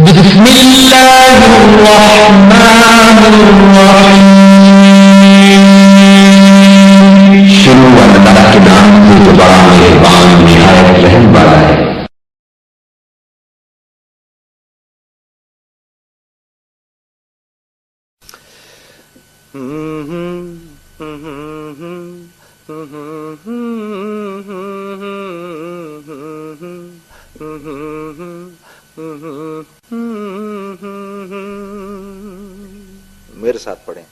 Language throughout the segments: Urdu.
بسم اللہ الرحمن الرحیم۔ شروع اللہ کے نام سے جو بڑا مہربان نہایت رحم والا ہے۔ میرے ساتھ پڑھیں۔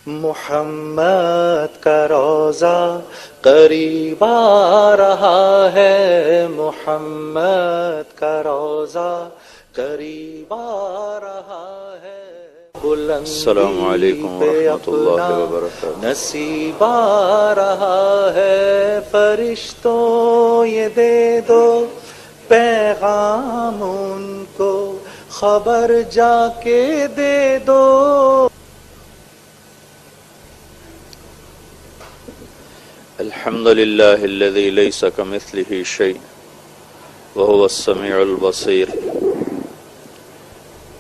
محمد کا روضہ قریب آ رہا ہے، محمد کا روضہ قریب آ رہا ہے۔ السلام علیکم ورحمۃ اللہ وبرکاتہ۔ نصیب آ رہا ہے، فرشتوں یہ دے دو پیغام ان کو، خبر جا کے دے دو۔ الحمد لله الذي ليس كمثله شيء وهو السميع البصير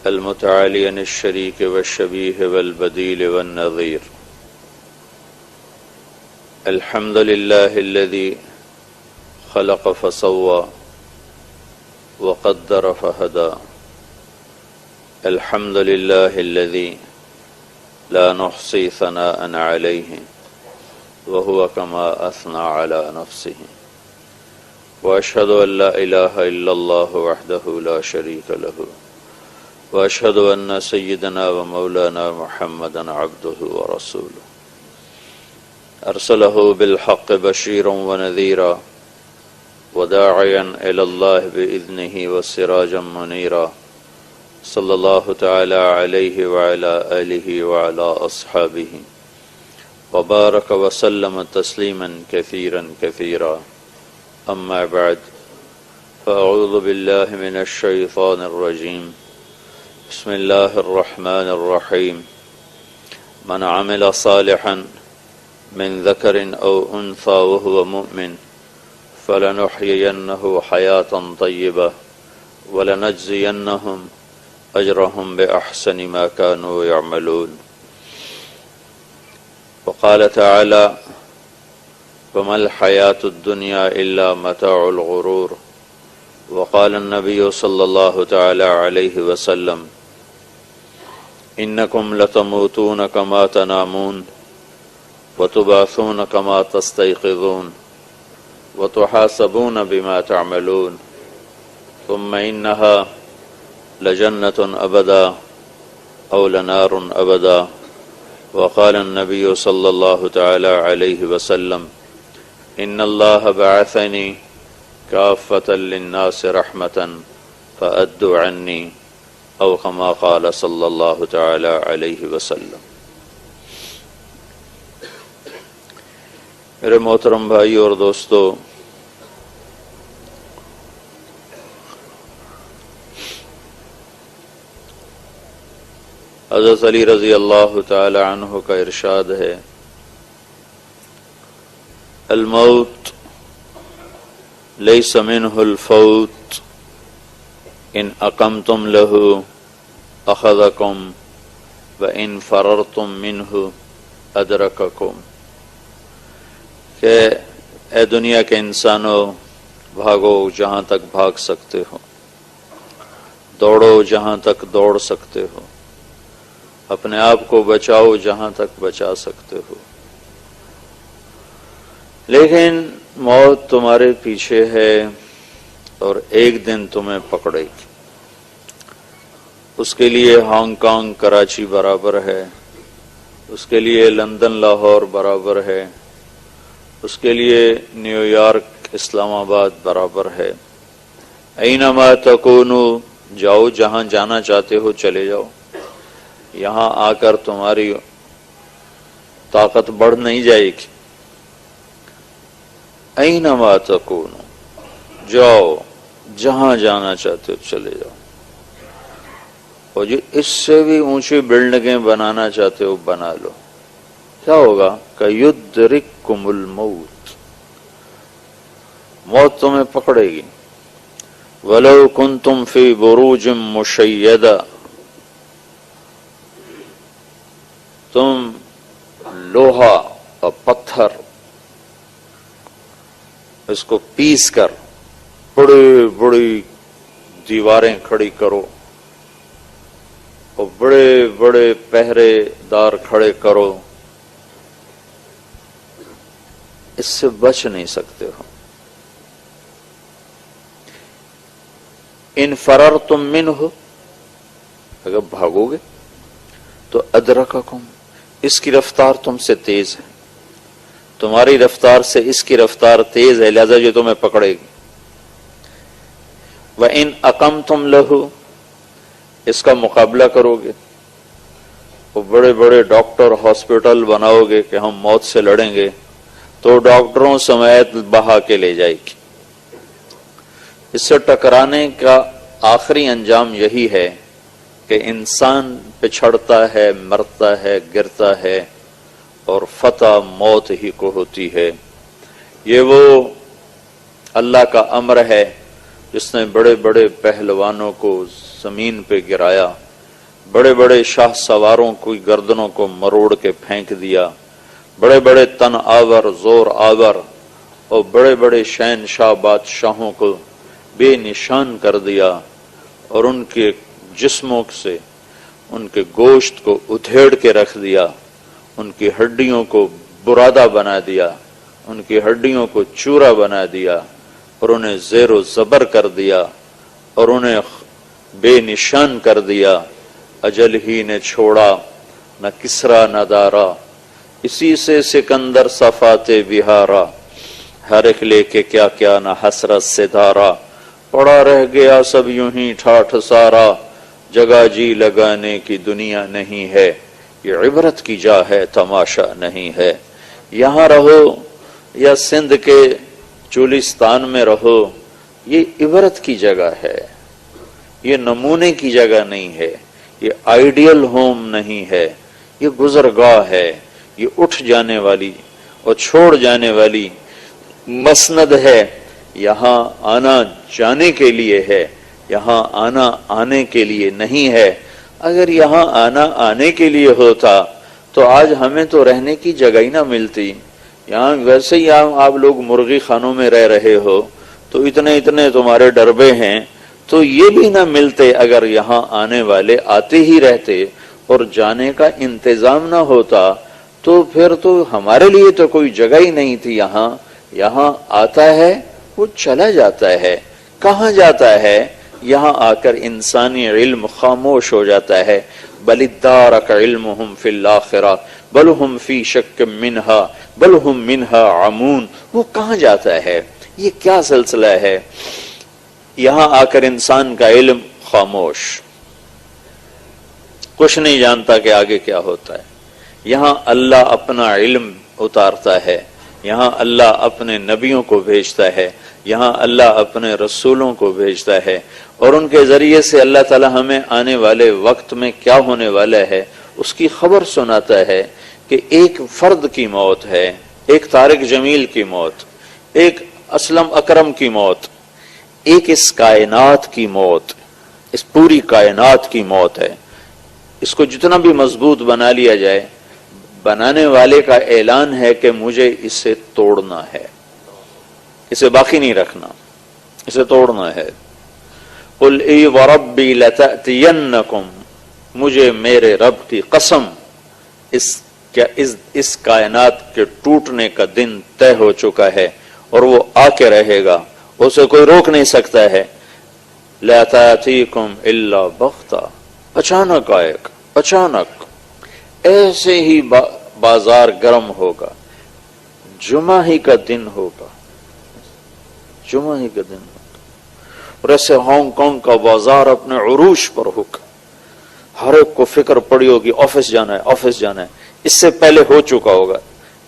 المتعالي عن الشريك والشبيه والبديل والنظير. الحمد لله الذي خلق فسوى وقدر فهدى. الحمد لله الذي لا نحصي ثناء عليه وهو كما أثنى على نفسه. وأشهد أن لا إله إلا الله وحده لا شريك له، وأشهد أن سيدنا ومولانا محمدا عبده ورسوله، أرسله بالحق بشيرا ونذيرا وداعيا إلى الله بإذنه وسراجا منيرا. صلى الله تعالى عليه وعلى آله وعلى أصحابه وبارك وسلم تسليما كثيرا كثيرا. أما بعد، فأعوذ بالله من الشيطان الرجيم. بسم الله الرحمن الرحيم. من عمل صالحا من ذكر أو أنثى وهو مؤمن فلنحيينه حياة طيبة ولنجزينهم أجرهم بأحسن ما كانوا يعملون. وقال تعالى: وما الحياة الدنيا إلا متاع الغرور. وقال النبي صلى الله تعالى عليه وسلم: إنكم لتموتون كما تنامون وتبعثون كما تستيقظون وتحاسبون بما تعملون ثم إنها لجنة أبدا أو لنار أبدا. وقال النبي صلى الله تعالى عليه وسلم: إن الله بعثني كافة للناس رحمة فأدوا عني، أو كما قال صلى الله تعالى عليه وسلم. میرے محترم بھائی اور دوستو، حضرت علی رضی اللہ تعالی عنہ کا ارشاد ہے: الموت لیس منہ الفوت ان اقمتم له اخذکم وان فررتم منہ ادرککم. کہ اے دنیا کے انسانوں، بھاگو جہاں تک بھاگ سکتے ہو، دوڑو جہاں تک دوڑ سکتے ہو، اپنے آپ کو بچاؤ جہاں تک بچا سکتے ہو، لیکن موت تمہارے پیچھے ہے اور ایک دن تمہیں پکڑے گی. اس کے لیے ہانگ کانگ کراچی برابر ہے، اس کے لیے لندن لاہور برابر ہے، اس کے لیے نیو یارک اسلام آباد برابر ہے. اینما تکونوا، جاؤ جہاں جانا چاہتے ہو چلے جاؤ. یہاں آ کر تمہاری طاقت بڑھ نہیں جائے گی. اینما تکونوا، جاؤ جہاں جانا چاہتے ہو چلے جاؤ. اور جو اس سے بھی اونچی بلڈنگیں بنانا چاہتے ہو بنا لو. کیا ہوگا؟ کہ یدرککم الموت، موت تمہیں پکڑے گی. ولو کنتم فی بروج مشیدہ، تم لوہا اور پتھر اس کو پیس کر بڑی بڑی دیواریں کھڑی کرو اور بڑے بڑے پہرے دار کھڑے کرو، اس سے بچ نہیں سکتے ہو۔ ان فررتم منہ، اگر بھاگو گے تو ادرککم، اس کی رفتار تم سے تیز ہے، تمہاری رفتار سے اس کی رفتار تیز ہے، لہذا یہ تمہیں پکڑے گی۔ وَإِنْ أَقَمْتُمْ لَهُ، اس کا مقابلہ کرو گے، وہ بڑے بڑے ڈاکٹر ہاسپٹل بناؤ گے کہ ہم موت سے لڑیں گے، تو ڈاکٹروں سمیت بہا کے لے جائے گی۔ اس سے ٹکرانے کا آخری انجام یہی ہے کہ انسان پچھڑتا ہے، مرتا ہے، گرتا ہے، اور فتح موت ہی کو ہوتی ہے۔ یہ وہ اللہ کا امر ہے جس نے بڑے بڑے پہلوانوں کو زمین پہ گرایا، بڑے بڑے شاہ سواروں کی گردنوں کو مروڑ کے پھینک دیا، بڑے بڑے تن آور، زور آور اور بڑے بڑے شہنشاہ بادشاہوں کو بے نشان کر دیا، اور ان کے جسموں سے ان کے گوشت کو ادھیڑ کے رکھ دیا، ان کی ہڈیوں کو برادہ بنا دیا، ان کی ہڈیوں کو چورا بنا دیا، اور انہیں زیر و زبر کر دیا، اور انہیں بے نشان کر دیا۔ اجل ہی نے چھوڑا نہ کسرا نہ دارا، اسی سے سکندر صفات بہارا، ہر ایک لے کے کیا کیا نہ حسرت سے دھارا، پڑا رہ گیا سب یوں ہی ٹھاٹھ سارا، جگہ جی لگانے کی دنیا نہیں ہے، یہ عبرت کی جا ہے تماشا نہیں ہے۔ یہاں رہو یا سندھ کے چولستان میں رہو، یہ عبرت کی جگہ ہے، یہ نمونے کی جگہ نہیں ہے، یہ آئیڈیل ہوم نہیں ہے، یہ گزرگاہ ہے، یہ اٹھ جانے والی اور چھوڑ جانے والی مسند ہے۔ یہاں آنا جانے کے لیے ہے، یہاں آنا آنے کے لیے نہیں ہے۔ اگر یہاں آنا آنے کے لیے ہوتا تو آج ہمیں تو رہنے کی جگہ ہی نہ ملتی۔ یہاں ویسے ہی آپ لوگ مرغی خانوں میں رہ رہے ہو تو اتنے اتنے تمہارے ڈربے ہیں، تو یہ بھی نہ ملتے اگر یہاں آنے والے آتے ہی رہتے اور جانے کا انتظام نہ ہوتا، تو پھر تو ہمارے لیے تو کوئی جگہ ہی نہیں تھی۔ یہاں آتا ہے وہ چلا جاتا ہے، کہاں جاتا ہے؟ یہاں آ کر انسانی علم خاموش ہو جاتا ہے۔ بل ادارک علمہم فی الآخرہ بل ہم فی شک منہا بل ہم منہا عمون، وہ کہاں جاتا ہے؟ یہ کیا سلسلہ ہے؟ یہاں آ کر انسان کا علم خاموش، کچھ نہیں جانتا کہ آگے کیا ہوتا ہے۔ یہاں اللہ اپنا علم اتارتا ہے، یہاں اللہ اپنے نبیوں کو بھیجتا ہے، یہاں اللہ اپنے رسولوں کو بھیجتا ہے، اور ان کے ذریعے سے اللہ تعالی ہمیں آنے والے وقت میں کیا ہونے والا ہے اس کی خبر سناتا ہے کہ ایک فرد کی موت ہے، ایک طارق جمیل کی موت، ایک اسلم اکرم کی موت، ایک اس کائنات کی موت، اس پوری کائنات کی موت ہے۔ اس کو جتنا بھی مضبوط بنا لیا جائے، بنانے والے کا اعلان ہے کہ مجھے اسے توڑنا ہے، اسے باقی نہیں رکھنا، اسے توڑنا ہے۔ قل ای وربی لتأتینکم، مجھے میرے رب کی قسم اس کائنات کے ٹوٹنے کا دن طے ہو چکا ہے اور وہ آ کے رہے گا، اسے کوئی روک نہیں سکتا ہے۔ لا تأتیکم الا بغتہ، اچانک آئے گا، اچانک ایسے ہی بازار گرم ہوگا، جمعہ ہی کا دن ہوگا، جمعہ ہی کا دن ہوگا، اور ایسے ہانگ کانگ کا بازار اپنے عروج پر ہوگا، ہر ایک کو فکر پڑی ہوگی آفس جانا ہے، آفس جانا ہے۔ اس سے پہلے ہو چکا ہوگا،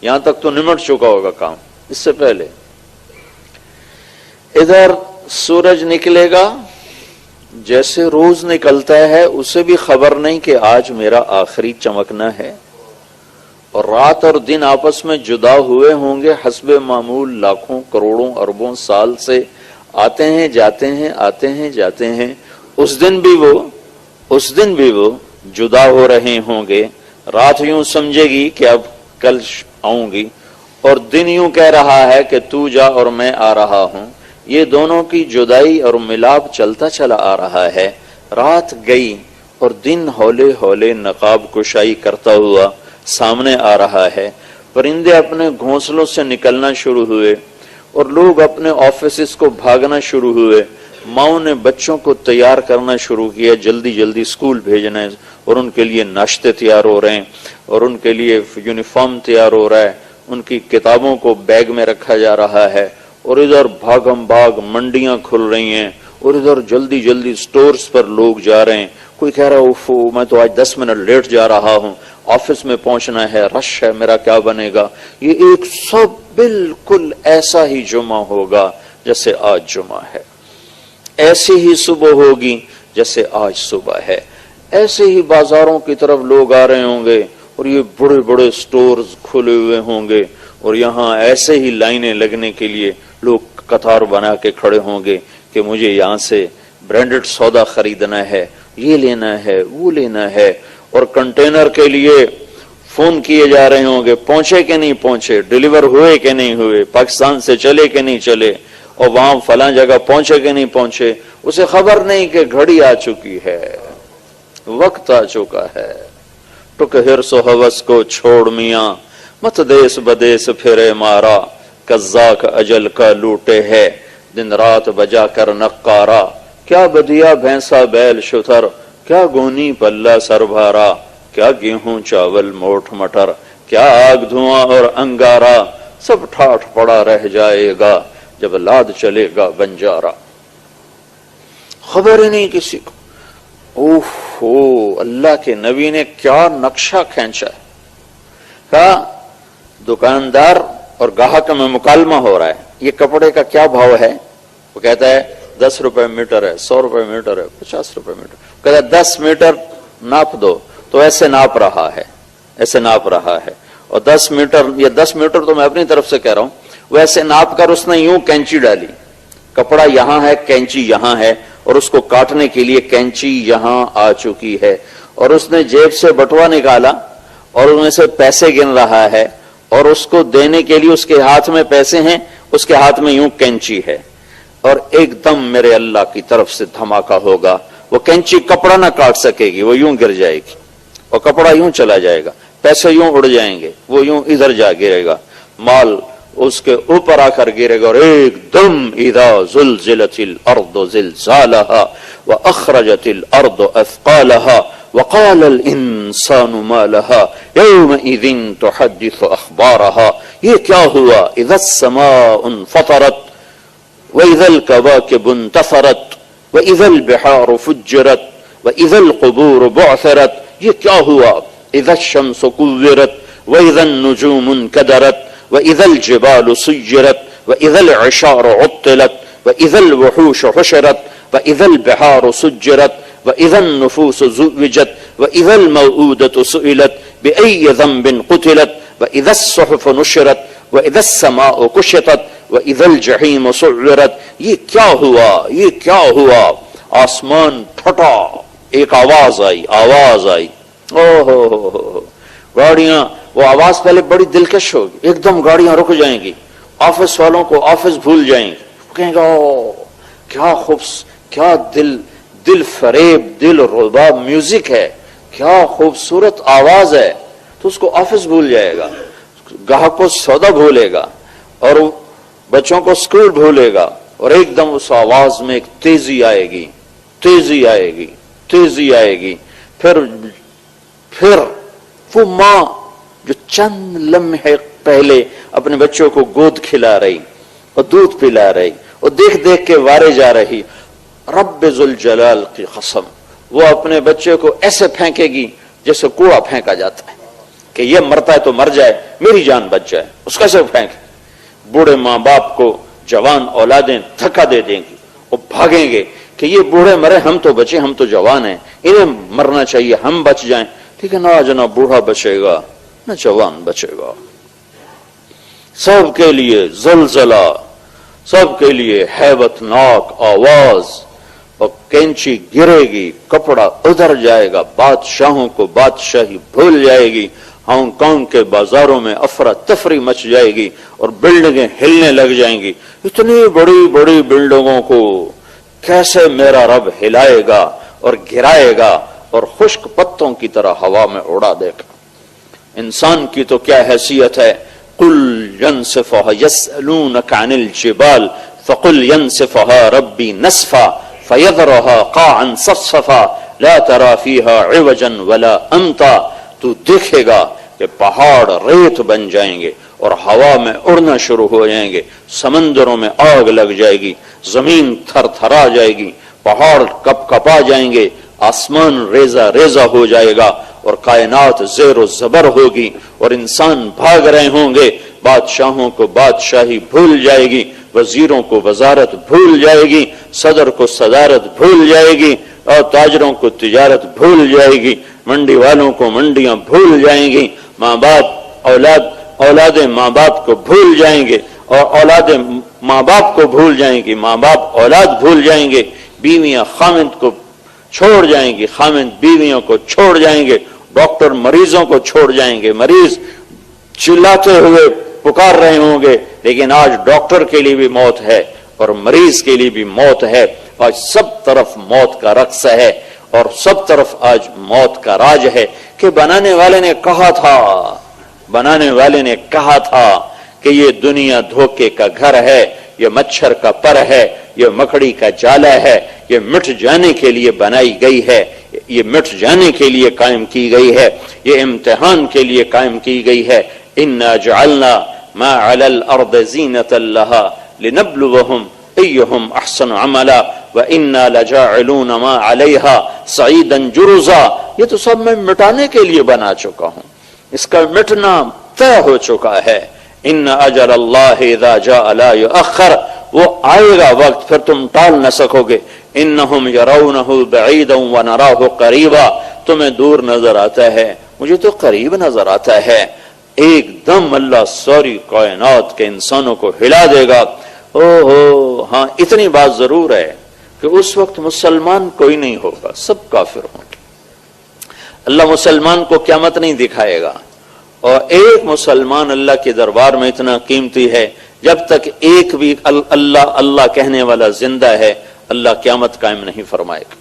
یہاں تک تو نمٹ چکا ہوگا کام، اس سے پہلے ادھر سورج نکلے گا جیسے روز نکلتا ہے، اسے بھی خبر نہیں کہ آج میرا آخری چمکنا ہے، اور رات اور دن آپس میں جدا ہوئے ہوں گے حسب معمول لاکھوں کروڑوں اربوں سال سے آتے ہیں جاتے ہیں آتے ہیں جاتے ہیں. اس دن بھی وہ جدا ہو رہے ہوں گے. رات یوں سمجھے گی کہ اب کل آؤں گی، اور دن یوں کہہ رہا ہے کہ تو جا اور میں آ رہا ہوں. یہ دونوں کی جدائی اور ملاپ چلتا چلا آ رہا ہے. رات گئی اور دن ہولے ہولے نقاب کشائی کرتا ہوا سامنے آ رہا ہے. پرندے اپنے گھونسلوں سے نکلنا شروع ہوئے اور لوگ اپنے آفیسز کو بھاگنا شروع ہوئے. ماؤں نے بچوں کو تیار کرنا شروع کیا، جلدی جلدی اسکول بھیجنا ہے، اور ان کے لیے ناشتے تیار ہو رہے ہیں، اور ان کے لیے یونیفارم تیار ہو رہا ہے، ان کی کتابوں کو بیگ میں رکھا جا رہا ہے. اور ادھر بھاگم بھاگ منڈیاں کھل رہی ہیں، اور ادھر جلدی جلدی سٹورز پر لوگ جا رہے ہیں. کوئی کہہ رہا ہے اوفو میں تو آج 10 منٹ لیٹ جا رہا ہوں، آفس میں پہنچنا ہے، رش ہے، میرا کیا بنے گا. یہ ایک سب بالکل ایسا ہی جمعہ ہوگا جیسے آج جمعہ ہے، ایسی ہی صبح ہوگی جیسے آج صبح ہے. ایسے ہی بازاروں کی طرف لوگ آ رہے ہوں گے، اور یہ بڑے بڑے سٹورز کھلے ہوئے ہوں گے، اور یہاں ایسے ہی لائنیں لگنے کے لیے لوگ قطار بنا کے کھڑے ہوں گے کہ مجھے یہاں سے برانڈڈ سودا خریدنا ہے، یہ لینا ہے، وہ لینا ہے. اور کنٹینر کے لیے فون کیے جا رہے ہوں گے، پہنچے کہ نہیں پہنچے، ڈیلیور ہوئے کہ نہیں ہوئے، پاکستان سے چلے کہ نہیں چلے، اور وہاں فلاں جگہ پہنچے کہ نہیں پہنچے. اسے خبر نہیں کہ گھڑی آ چکی ہے، وقت آ چکا ہے. ٹک ہرس و ہوس کو چھوڑ میاں، مت دیس بدیس پھرے مارا، قزاق اجل کا لوٹے ہے دن رات بجا کر نقارا. کیا بدیا بھینسا بیل شتر، کیا گونی پلہ سر بھارا، کیا گیہوں چاول موٹ مٹر، کیا آگ دھواں اور انگارا، سب ٹھاٹھ پڑا رہ جائے گا جب لاد چلے گا بنجارا. خبر ہی نہیں کسی کو. اوہو، اللہ کے نبی نے کیا نقشہ کھینچا ہے. کہا دکاندار اور گاہک میں مکالمہ ہو رہا ہے، یہ کپڑے کا کیا بھاؤ ہے؟ وہ کہتا ہے 10 روپے میٹر ہے، 100 روپے میٹر ہے، 50 روپے میٹر. کہتا ہے 10 میٹر ناپ دو. تو ایسے ناپ رہا ہے، ایسے ناپ رہا ہے. اور 10 میٹر، یہ 10 میٹر تو میں اپنی طرف سے کہہ رہا ہوں، وہ ایسے ناپ کر اس نے یوں کینچی ڈالی. کپڑا یہاں ہے، کینچی یہاں ہے، اور اس کو کاٹنے کے لیے کینچی یہاں آ چکی ہے. اور اس نے جیب سے بٹوا نکالا اور ان میں سے پیسے گن رہا ہے، اور اس کو دینے کے لیے اس کے ہاتھ میں پیسے ہیں، اس کے ہاتھ میں یوں کینچی ہے. اور ایک دم میرے اللہ کی طرف سے دھماکہ ہوگا. وہ کینچی کپڑا نہ کاٹ سکے گی، وہ یوں گر جائے گی، اور کپڑا یوں چلا جائے گا، پیسے یوں اڑ جائیں گے، وہ یوں ادھر جا گرے گا، مال اس کے اوپر آ کر گرے گا. اور ایک دم اذا زلزلت الارض زلزالها واخرجت الارض اثقالها وقال الانسان ما لها يومئذ تحدث اخبارها. یہ کیا ہوا؟ اذا السماء انفطرت واذا الكواكب انتثرت واذا البحار فجرت واذا القبور بعثرت. یہ کیا ہوا؟ اذا الشمس كورت واذا النجوم انكدرت وَإِذَا الْجِبَالُ سُيِّرَتْ وَإِذَا الْعِشَارُ عُطِّلَتْ وَإِذَا الْوُحُوشُ حُشِرَتْ وَإِذَا الْبِحَارُ سُجِّرَتْ وَإِذَا النُّفُوسُ زُوِّجَتْ وَإِذَا الْمَوْءُودَةُ سُئِلَتْ بِأَيِّ ذَنبٍ قُتِلَتْ وَإِذَا الصُّحُفُ نُشِرَتْ وَإِذَا السَّمَاءُ كُشِطَتْ وَإِذَا الْجَحِيمُ سُعِّرَتْ. یہ کیا ہوا؟ یہ کیا ہوا؟ آسمان پھٹا، ایک آواز آئی، آواز آئی. گاڑیاں، وہ آواز پہلے بڑی دلکش ہوگی، ایک دم گاڑیاں رک جائیں گی، آفس والوں کو آفس بھول جائیں گے، کہیں گے کیا کیا دل فریب، دل رباب میوزک ہے، کیا خوبصورت آواز ہے. تو اس کو آفس بھول جائے گا، گاہک کو سودا بھولے گا، اور بچوں کو اسکول بھولے گا. اور ایک دم اس آواز میں ایک تیزی آئے گی، تیزی آئے گی، تیزی آئے گی. پھر وہ ماں جو چند لمحے پہلے اپنے بچوں کو گود کھلا رہی اور دودھ پلا رہی اور دیکھ دیکھ کے وارے جا رہی، رب ذوالجلال کی قسم وہ اپنے بچے کو ایسے پھینکے گی جیسے کوڑا پھینکا جاتا ہے کہ یہ مرتا ہے تو مر جائے، میری جان بچ جائے. اس کا سے پھینک. بوڑھے ماں باپ کو جوان اولادیں دھکا دے دیں گی اور بھاگیں گے کہ یہ بوڑھے مرے، ہم تو بچے، ہم تو جوان ہیں، انہیں مرنا چاہیے، ہم بچ جائیں. ٹھیک ہے، نہ بوڑھا بچے گا نہ جوان بچے گا. سب کے لیے زلزلہ، سب کے لیے ہیبتناک آواز، اور کینچی گرے گی، کپڑا ادھر جائے گا، بادشاہوں کو بادشاہی بھول جائے گی، ہانگ کانگ کے بازاروں میں افراتفری مچ جائے گی اور بلڈنگیں ہلنے لگ جائیں گی۔ اتنی بڑی بڑی بلڈنگوں کو کیسے میرا رب ہلائے گا اور گرائے گا اور خشک پتوں کی طرح ہوا میں اڑا دے گا۔ انسان کی تو کیا حیثیت ہے، قل ينسفها يسألونك عن الجبال فقل ينسفها ربي نسفا فيذرها قاعا صفصفا لا ترى فيها عوجا ولا امتا۔ تو دیکھے گا کہ پہاڑ ریت بن جائیں گے اور ہوا میں اڑنا شروع ہو جائیں گے، سمندروں میں آگ لگ جائے گی، زمین تھر تھرا جائے گی، پہاڑ کپ کپا جائیں گے، آسمان ریزہ ریزہ ہو جائے گا اور کائنات زیر و زبر ہوگی اور انسان بھاگ رہے ہوں گے۔ بادشاہوں کو بادشاہی بھول جائے گی، وزیروں کو وزارت بھول جائے گی، صدر کو صدارت بھول جائے گی، اور تاجروں کو تجارت بھول جائے گی، منڈی والوں کو منڈیاں بھول جائیں گی، ماں باپ اولاد ماں باپ کو بھول جائیں گے اور اولاد ماں باپ کو بھول جائیں گی، ماں باپ اولاد بھول جائیں گے، بیویاں خامند کو چھوڑ جائیں گی، خامند بیویوں کو چھوڑ جائیں گے، ڈاکٹر مریضوں کو چھوڑ جائیں گے، مریض چلاتے ہوئے پکار رہے ہوں گے، لیکن آج ڈاکٹر کے لیے بھی موت ہے اور مریض کے لیے بھی موت ہے۔ آج سب طرف موت کا رقص ہے اور سب طرف آج موت کا راج ہے کہ بنانے والے نے کہا تھا کہ یہ دنیا دھوکے کا گھر ہے، یہ مچھر کا پر ہے، یہ مکڑی کا جالا ہے، یہ مٹ جانے کے لیے بنائی گئی ہے، یہ مٹ جانے کے لیے قائم کی گئی ہے، یہ امتحان کے لیے قائم کی گئی ہے۔ اِنَّا جَعَلْنَا مَا عَلَى الْأَرْضِ زِينَةً لَهَا لِنَبْلُوَهُمْ أَيُّهُمْ أَحْسَنُ عَمَلًا وَإِنَّا لَجَاعِلُونَ مَا عَلَيْهَا صَعِيدًا جُرُزًا۔ یہ تو سب میں مٹانے کے لیے بنا چکا ہوں، اس کا مٹنا طے ہو چکا ہے۔ ان اجل اللہ اذا جاء لا یؤخر، وہ آئے گا وقت پھر تم ٹال نہ سکو گے۔ انہم یرونہ بعیدا ونراہ قریبا، تمہیں دور نظر آتا ہے، مجھے تو قریب نظر آتا ہے۔ ایک دم اللہ ساری کائنات کے انسانوں کو ہلا دے گا۔ ہاں اتنی بات ضرور ہے کہ اس وقت مسلمان کوئی نہیں ہوگا، سب کافر ہوں گے۔ اللہ مسلمان کو قیامت نہیں دکھائے گا، اور ایک مسلمان اللہ کے دربار میں اتنا قیمتی ہے، جب تک ایک بھی اللہ اللہ کہنے والا زندہ ہے اللہ قیامت قائم نہیں فرمائے گا۔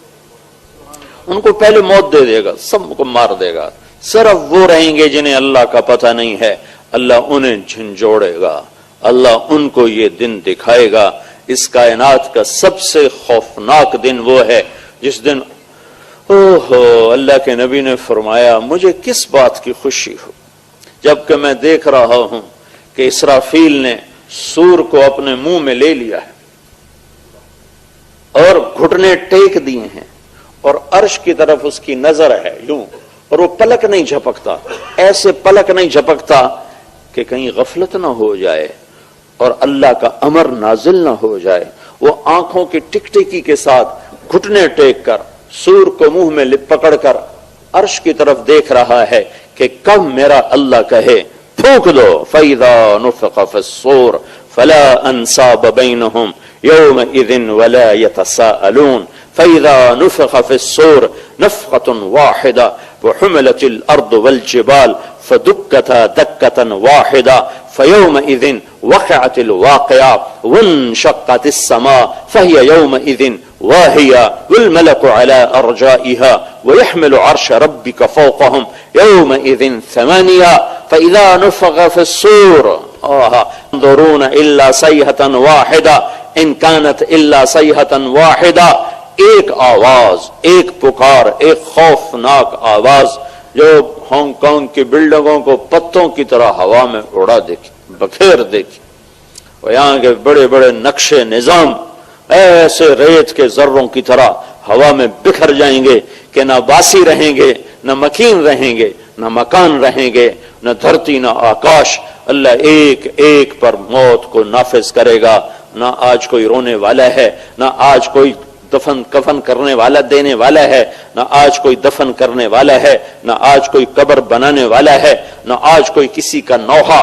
ان کو پہلے موت دے دے گا، سب کو مار دے گا، صرف وہ رہیں گے جنہیں اللہ کا پتہ نہیں ہے، اللہ انہیں جھنجھوڑے گا، اللہ ان کو یہ دن دکھائے گا۔ اس کائنات کا سب سے خوفناک دن وہ ہے جس دن اللہ کے نبی نے فرمایا مجھے کس بات کی خوشی ہو جبکہ میں دیکھ رہا ہوں کہ اسرافیل نے سور کو اپنے منہ میں لے لیا ہے اور گھٹنے ٹیک دیے ہیں اور عرش کی طرف اس کی نظر ہے یوں، اور وہ پلک نہیں جھپکتا، ایسے پلک نہیں جھپکتا کہ کہیں غفلت نہ ہو جائے اور اللہ کا امر نازل نہ ہو جائے۔ وہ آنکھوں کی ٹکٹکی کے ساتھ گھٹنے ٹیک کر سور کو منہ میں پکڑ کر عرش کی طرف دیکھ رہا ہے کہ کب میرا اللہ کہے پھونک دو۔ فَإِذَا نُفِخَ فِي الصُّورِ فَلَا أَنْسَابَ بَيْنَهُمْ يَوْمَئِذٍ وَلَا يَتَسَاءَلُونَ فَإِذَا نُفِخَ فِي الصُّورِ نَفْخَةٌ وَاحِدَةٌ وَحُمِلَتِ الْأَرْضُ وَالْجِبَالُ فَدُكَّتَا دَكَّةً وَاحِدَةً فَيَوْمَئِذٍ وَقَعَتِ الْوَاقِعَةُ وَانشَقَّتِ السَّمَاءُ فَهِيَ يَوْمَئِذٍ واهية والملك على أرجائها ويحمل عرش ربك فوقهم يومئذ ثمانية فإذا نفخ في الصور ينظرون إلا صيحة واحدة إن كانت إلا صيحة واحدة۔ ایک آواز، ایک پکار، ایک خوفناک آواز جو ہانگ کانگ کی بلڈنگوں کو پتوں کی طرح ہوا میں اڑا دیکھی، بکھیر دیکھی، اور یہاں کے بڑے بڑے نقشے نظام ایسے ریت کے ذروں کی طرح ہوا میں بکھر جائیں گے کہ نہ باسی رہیں گے، نہ مکین رہیں گے، نہ مکان رہیں گے، نہ دھرتی نہ آکاش۔ اللہ ایک ایک پر موت کو نافذ کرے گا۔ نہ آج کوئی رونے والا ہے، نہ آج کوئی کفن کرنے والا دینے والا ہے، نہ آج کوئی دفن کرنے والا ہے، نہ آج کوئی قبر بنانے والا ہے، نہ آج کوئی کسی کا نوحہ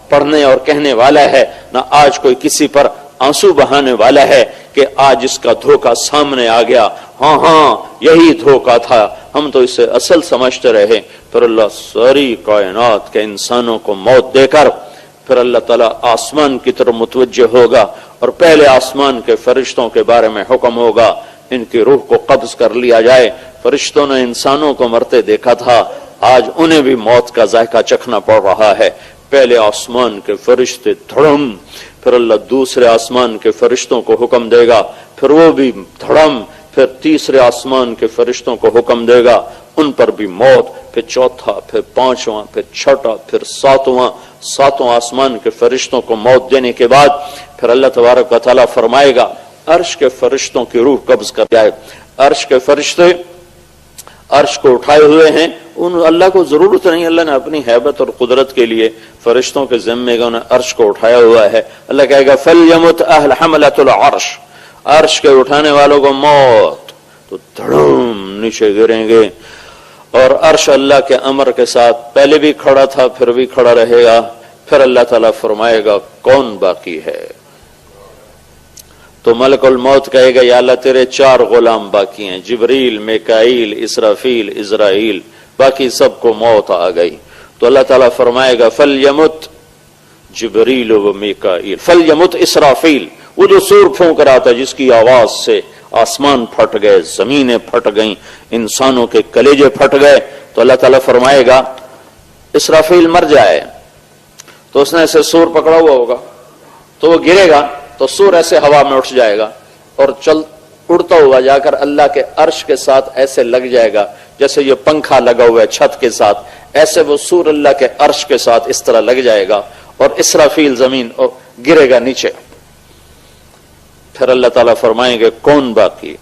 پڑھنے اور کہنے والا ہے، نہ آج کوئی کسی پر آنسو بہانے والا ہے کہ آج اس کا دھوکہ سامنے آ گیا، ہاں یہی دھوکہ تھا، ہم تو اسے اصل سمجھتے رہے۔ پھر اللہ ساری کائنات کے انسانوں کو موت دے کر پھر اللہ تعالیٰ آسمان کی طرف متوجہ ہوگا اور پہلے آسمان کے فرشتوں کے بارے میں حکم ہوگا ان کی روح کو قبض کر لیا جائے۔ فرشتوں نے انسانوں کو مرتے دیکھا تھا، آج انہیں بھی موت کا ذائقہ چکھنا پڑ رہا ہے۔ پہلے آسمان کے فرشتے دھڑم، پھر اللہ دوسرے آسمان کے فرشتوں کو حکم دے گا، پھر وہ بھی دھڑم، پھر تیسرے آسمان کے فرشتوں کو حکم دے گا، ان پر بھی موت، پھر چوتھا، پھر پانچواں، پھر چھٹا، پھر ساتواں آسمان کے فرشتوں کو موت دینے کے بعد پھر اللہ تبارک و تعالیٰ فرمائے گا عرش کے فرشتوں کی روح قبض کر جائے۔ عرش کے فرشتے عرش کو اٹھائے ہوئے ہیں، اللہ کو ضرورت نہیں، اللہ نے اپنی ہیبت اور قدرت کے لیے فرشتوں کے ذمے کا انہیں عرش کو اٹھایا ہوا ہے۔ اللہ کہے گا فَلْيَمُتْ أَهْلَ حَمَلَةُ الْعَرْشِ، عرش کے اٹھانے والوں کو موت، تو دھڑم نیچے گریں گے، اور عرش اللہ کے امر کے ساتھ پہلے بھی کھڑا تھا پھر بھی کھڑا رہے گا۔ پھر اللہ تعالیٰ فرمائے گا کون باقی ہے؟ تو ملک الموت کہے گا یا اللہ تیرے 4 غلام باقی ہیں، جبریل، میکائیل، اسرافیل، عزرائیل، باقی سب کو موت آ گئی۔ تو اللہ تعالیٰ فرمائے گا فَلْيَمُتْ جبریل و میکائیل، فَلْيَمُتْ اسرافیل، وہ جو سور پھونک رہا تھا جس کی آواز سے آسمان پھٹ گئے، زمینیں پھٹ گئیں، انسانوں کے کلیجے پھٹ گئے، تو اللہ تعالیٰ فرمائے گا اسرافیل مر جائے، تو اس نے ایسے سور پکڑا ہوا ہوگا تو وہ گرے گا تو سور ایسے ہوا میں اٹھ جائے گا اور اڑتا ہوا جا کر اللہ کے عرش کے ساتھ ایسے لگ جائے گا جیسے یہ پنکھا لگا ہوا ہے چھت کے ساتھ، ایسے وہ سور اللہ کے عرش کے ساتھ اس طرح لگ جائے گا اور اسرافیل زمین گرے گا نیچے۔ پھر اللہ تعالیٰ فرمائیں گے کون باقی؟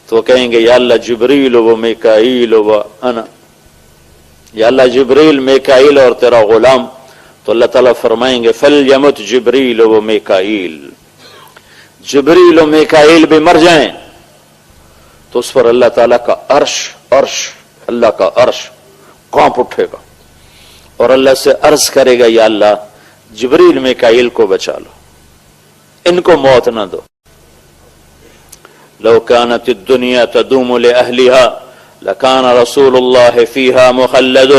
تو کہیں گے یا اللہ جبریل و میکائیل و انا، یا اللہ جبریل، میکائیل اور تیرا غلام۔ تو اللہ تعالیٰ فرمائیں گے فَلْيَمُتْ جبریل و میکائیل، جبریل و میکائیل بھی مر جائیں، تو اس پر اللہ تعالیٰ کا عرش اللہ کا عرش کانپ اٹھے گا اور اللہ سے عرض کرے گا یا اللہ جبریل میکائیل کو بچا لو، ان کو موت نہ دو۔ لو كانت الدنيا تدوم لأهلها لكان رسول الله فيها مخلد،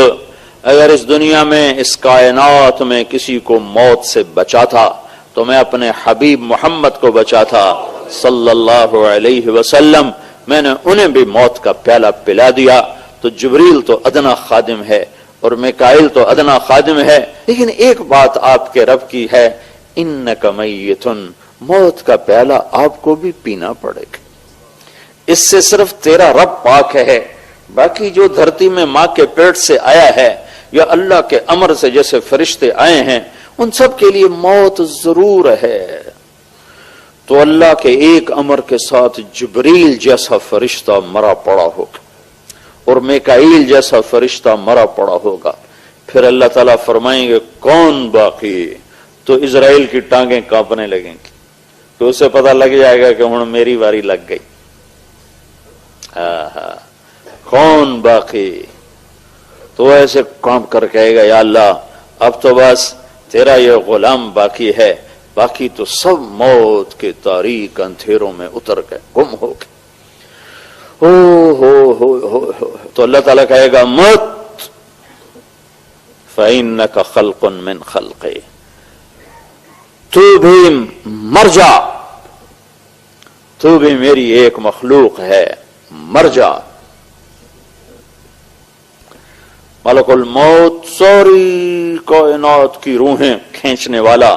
اگر اس دنیا میں اس کائنات میں کسی کو موت سے بچا تھا تو میں اپنے حبیب محمد کو بچا تھا صلی اللہ علیہ وسلم، میں نے انہیں بھی موت کا پیالہ پلا دیا۔ تو جبریل تو ادنا خادم ہے اور میکائیل تو ادنا خادم ہے، لیکن ایک بات آپ کے رب کی ہے انک میتن، موت کا پیالہ آپ کو بھی پینا پڑے گا، اس سے صرف تیرا رب پاک ہے، باقی جو دھرتی میں ماں کے پیٹ سے آیا ہے یا اللہ کے امر سے جیسے فرشتے آئے ہیں ان سب کے لیے موت ضرور ہے۔ تو اللہ کے ایک امر کے ساتھ جبریل جیسا فرشتہ مرا پڑا ہوگا اور میکائیل جیسا فرشتہ مرا پڑا ہوگا۔ پھر اللہ تعالیٰ فرمائیں گے کون باقی؟ تو اسرائیل کی ٹانگیں کانپنے لگیں گی، تو اسے پتہ لگ جائے گا کہ ہن میری واری لگ گئی۔ کون باقی؟ تو ایسے کانپ کر کہے گا یا اللہ اب تو بس تیرا یہ غلام باقی ہے، باقی تو سب موت کے تاریک اندھیروں میں اتر گئے، گم ہو گئے۔ تو اللہ تعالیٰ کہے گا مت فَإِنَّكَ خَلْقٌ مِّن خَلْقِي، تو بھی مر جا، تو بھی میری ایک مخلوق ہے، مر جا۔ ملک الموت ساری کائنات کی روحیں کھینچنے والا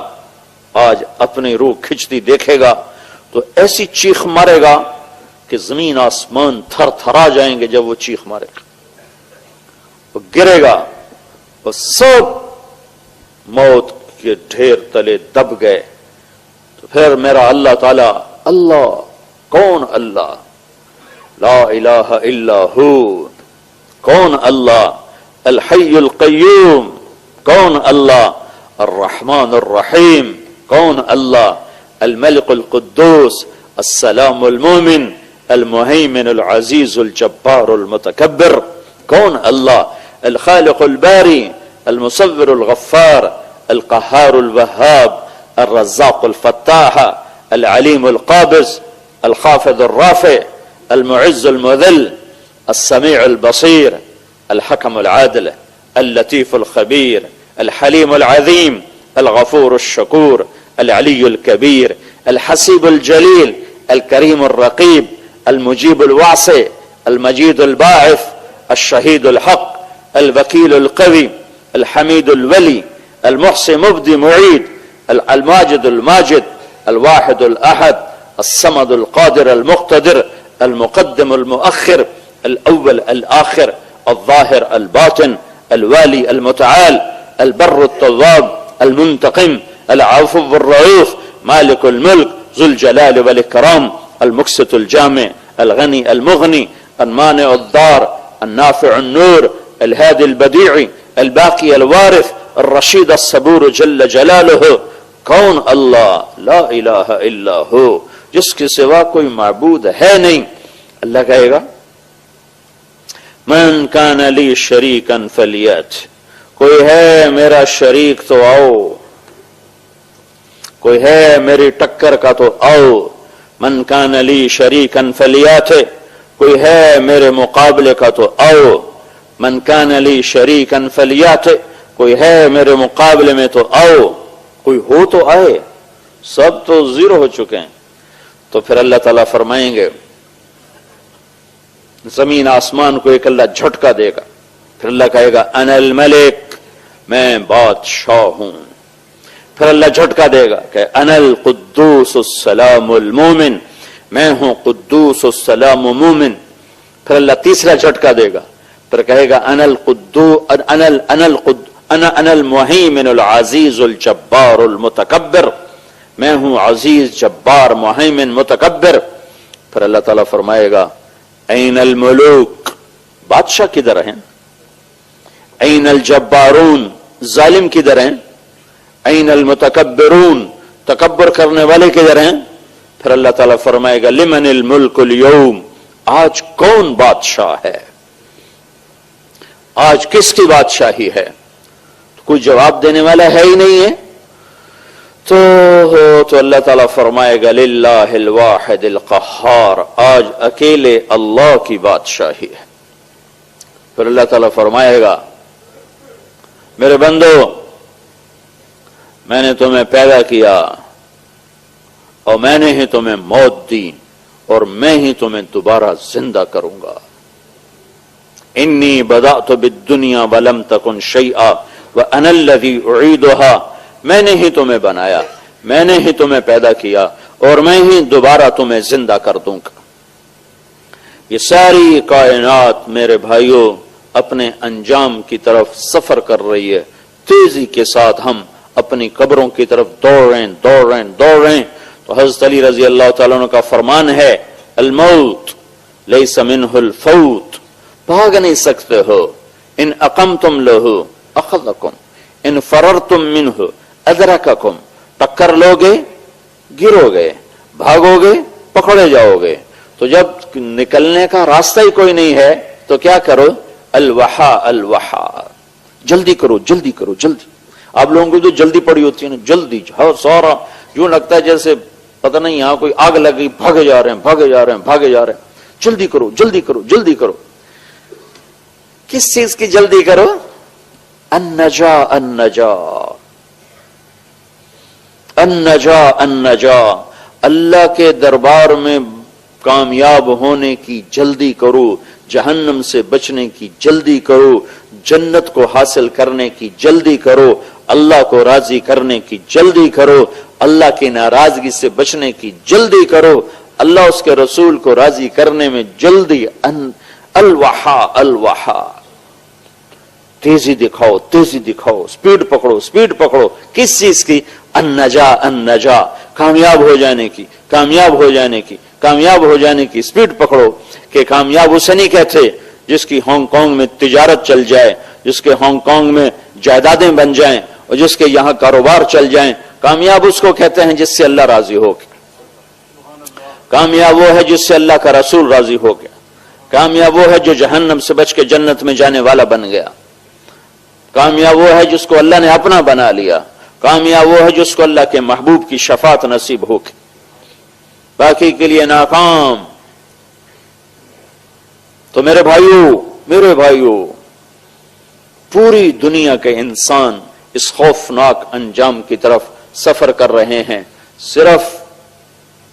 آج اپنی روح کھچتی دیکھے گا تو ایسی چیخ مارے گا کہ زمین آسمان تھر تھرا جائیں گے جب وہ چیخ مارے گا، وہ گرے گا، وہ سب موت کے ڈھیر تلے دب گئے۔ تو پھر میرا اللہ تعالی، اللہ کون؟ اللہ لا الہ الا ہو، کون اللہ؟ الحی القیوم، کون اللہ؟ الرحمن الرحیم، کون اللہ؟ الملک القدوس السلام المومن المہیمن العزیز الجبار المتکبر، کون اللہ؟ الخالق الباری المصور الغفار القہار الوہاب الرزاق الفتاح العليم القابض الخافض الرافع المعز المذل السميع البصير الحكم العادل اللطيف الخبير الحليم العظيم الغفور الشكور العلي الكبير الحسيب الجليل الكريم الرقيب المجيب الواسع المجيد الباعث الشهيد الحق الوكيل القوي الحميد الولي المحصي مبدي معيد الماجد الماجد الواحد الأحد الصمد القادر المقتدر المقدم المؤخر الأول الآخر الظاهر الباطن الوالي المتعال البر التواب المنتقم العفو الرؤوف مالك الملك ذو الجلال والإكرام المقسط الجامع الغني المغني المانع الضار النافع النور الهادي البديع الباقي الوارث الرشيد الصبور جل جلاله کون اللہ لا الہ الا ہو، جس کے سوا کوئی معبود ہے نہیں. اللہ کہے گا من کان لی شریکا فلیات، کوئی ہے میرا شریک تو آؤ، کوئی ہے میری ٹکر کا تو آؤ. من کان لی شریکا فلیات، کوئی ہے میرے مقابلے کا تو آؤ. من کان لی شریکا فلیات، کوئی ہے میرے مقابلے میں تو آؤ. کوئی ہو تو آئے، سب تو زیرو ہو چکے ہیں. تو پھر اللہ تعالیٰ فرمائیں گے زمین آسمان کو ایک اللہ جھٹکا دے گا. پھر اللہ کہے گا انا الملک، میں بادشاہ ہوں. پھر اللہ جھٹکا دے گا کہ انا القدوس السلام المومن، میں ہوں قدوس السلام مومن. پھر اللہ تیسرا جھٹکا دے گا، پھر کہے گا انا المہیمن العزیز الجبار المتکبر، میں ہوں عزیز جبار مہیمن متکبر. پھر اللہ تعالیٰ فرمائے گا این الملوک، بادشاہ کدھر ہیں؟ این الجبارون، ظالم کدھر ہیں؟ این المتکبرون، تکبر کرنے والے کدھر ہیں؟ پھر اللہ تعالیٰ فرمائے گا لمن الملک اليوم، آج کون بادشاہ ہے؟ آج کس کی بادشاہی ہے؟ کوئی جواب دینے والا ہے ہی نہیں ہے. تو اللہ تعالیٰ فرمائے گا للہ الواحد القہار، آج اکیلے اللہ کی بادشاہی ہے. پھر اللہ تعالیٰ فرمائے گا میرے بندو، میں نے تمہیں پیدا کیا اور میں نے ہی تمہیں موت دی اور میں ہی تمہیں دوبارہ زندہ کروں گا. انی بدأت بالدنیا ولم تکن شیئا وَأَنَا الَّذِي أُعِيدُهَا، میں نے ہی تمہیں بنایا، میں نے ہی تمہیں پیدا کیا اور میں ہی دوبارہ تمہیں زندہ کر دوں گا. یہ ساری کائنات میرے بھائیوں اپنے انجام کی طرف سفر کر رہی ہے. تیزی کے ساتھ ہم اپنی قبروں کی طرف دوڑ رہے ہیں. تو حضرت علی رضی اللہ تعالیٰ عنہ کا فرمان ہے الموت لیس منہ الفوت، بھاگ نہیں سکتے ہو. ان اقمتم لہو اخذکم ان فررتم منہ ادرککم، ٹکر لوگے گرو گے، بھاگو گے پکڑے جاؤ گے. تو جب نکلنے کا راستہ ہی کوئی نہیں ہے تو کیا کرو؟ الوحا الوحا، جلدی کرو جلدی کرو جلدی. آپ لوگوں کو تو جلدی پڑی ہوتی ہے نا، جلدی سارا یوں لگتا ہے جیسے پتہ نہیں یہاں کوئی آگ لگی، بھاگے جا رہے ہیں. جلدی کرو جلدی کرو جلدی کرو. کس چیز کی جلدی کرو؟ النجا النجا النجا النجا، اللہ کے دربار میں کامیاب ہونے کی جلدی کرو، جہنم سے بچنے کی جلدی کرو، جنت کو حاصل کرنے کی جلدی کرو، اللہ کو راضی کرنے کی جلدی کرو، اللہ کی ناراضگی سے بچنے کی جلدی کرو، اللہ اس کے رسول کو راضی کرنے میں جلدی. الوحا الوحا، تیزی دکھاؤ تیزی دکھاؤ، سپیڈ پکڑو. کس چیز کی؟ النجا النجا، کامیاب ہو جانے کی سپیڈ پکڑو. کہ کامیاب اسے نہیں کہتے جس کی ہانگ کانگ میں تجارت چل جائے، جس کے ہانگ کانگ میں جائیدادیں بن جائیں اور جس کے یہاں کاروبار چل جائیں. کامیاب اس کو کہتے ہیں جس سے اللہ راضی ہو گیا. کامیاب وہ ہے جس سے اللہ کا رسول راضی ہو گیا. کامیاب وہ ہے جو جہنم سے بچ کے جنت میں جانے والا بن گیا. کامیاب وہ ہے جس کو اللہ نے اپنا بنا لیا. کامیاب وہ ہے جس کو اللہ کے محبوب کی شفاعت نصیب ہو کے، باقی کے لیے ناکام۔ تو میرے بھائیوں پوری دنیا کے انسان اس خوفناک انجام کی طرف سفر کر رہے ہیں، صرف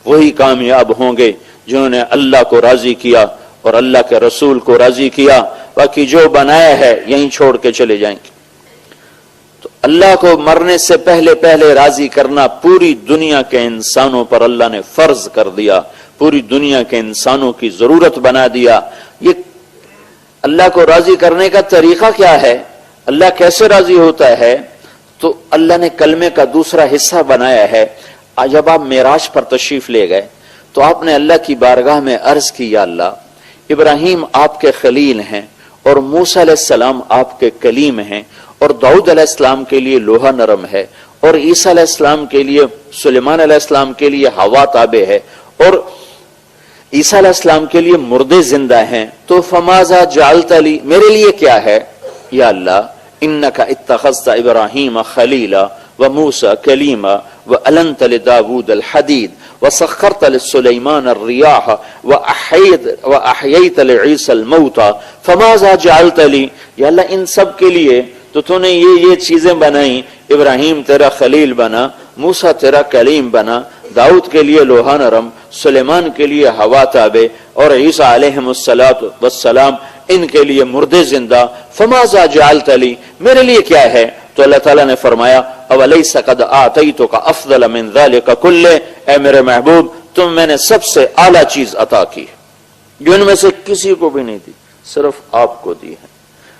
وہی کامیاب ہوں گے جنہوں نے اللہ کو راضی کیا اور اللہ کے رسول کو راضی کیا، باقی جو بنایا ہے یہیں چھوڑ کے چلے جائیں گے۔ تو اللہ کو مرنے سے پہلے راضی کرنا پوری دنیا کے انسانوں پر اللہ نے فرض کر دیا، پوری دنیا کے انسانوں کی ضرورت بنا دیا۔ یہ اللہ کو راضی کرنے کا طریقہ کیا ہے، اللہ کیسے راضی ہوتا ہے، تو اللہ نے کلمے کا دوسرا حصہ بنایا ہے۔ جب آپ معراج پر تشریف لے گئے تو آپ نے اللہ کی بارگاہ میں عرض کی، یا اللہ ابراہیم آپ کے خلیل ہیں اور موسیٰ علیہ السلام آپ کے کلیم ہیں، اور داؤد علیہ السلام کے لیے لوہا نرم ہے، اور عیسیٰ علیہ السلام کے لیے، سلیمان علیہ السلام کے لیے ہوا تابع ہے، اور عیسیٰ علیہ السلام کے لیے مردے زندہ ہیں، تو فماذا جعلت لی، میرے لیے کیا ہے؟ یا اللہ انک اتخذت ابراہیم خلیلا وموسیٰ کلیما وألنت لداود الحدید وسخرت لسلیمان الریاح وأحییت لعیسی الموتى فماذا جعلت لی، یا اللہ ان سب کے لیے تو نے یہ چیزیں بنائیں، ابراہیم تیرا خلیل بنا، موسیٰ تیرا کلیم بنا، داؤد کے لیے لوہا نرم، سلیمان کے لیے ہوا تابع، اور عیسیٰ علیہ السلام ان کے لیے مردے زندہ، فماذا جعلت لی، میرے لیے کیا ہے؟ تو اللہ تعالیٰ نے فرمایا اولیس قد آتیتک افضل من ذلک کلہ، اے میرے محبوب تم میں نے سب سے اعلیٰ چیز عطا کی جو ان میں سے کسی کو بھی نہیں دی، صرف آپ کو دی ہے۔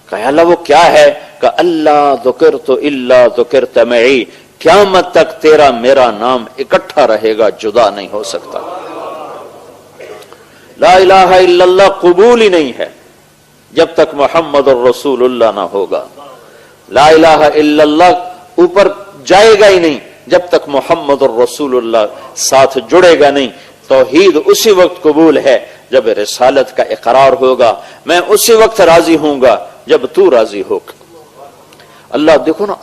کہا اللہ وہ کیا ہے؟ کہ اللہ ذکرت الا ذکرت معی، قیامت تک تیرا میرا نام اکٹھا رہے گا، جدا نہیں ہو سکتا۔ لا الہ الا اللہ قبول ہی نہیں ہے جب تک محمد الرسول اللہ نہ ہوگا، لا الہ الا اللہ اوپر جائے گا ہی نہیں جب تک محمد الرسول اللہ ساتھ جڑے گا نہیں۔ توحید اسی وقت قبول ہے جب رسالت کا اقرار ہوگا، میں اسی وقت راضی ہوں گا جب تو راضی ہوگا۔ اللہ دیکھو نا،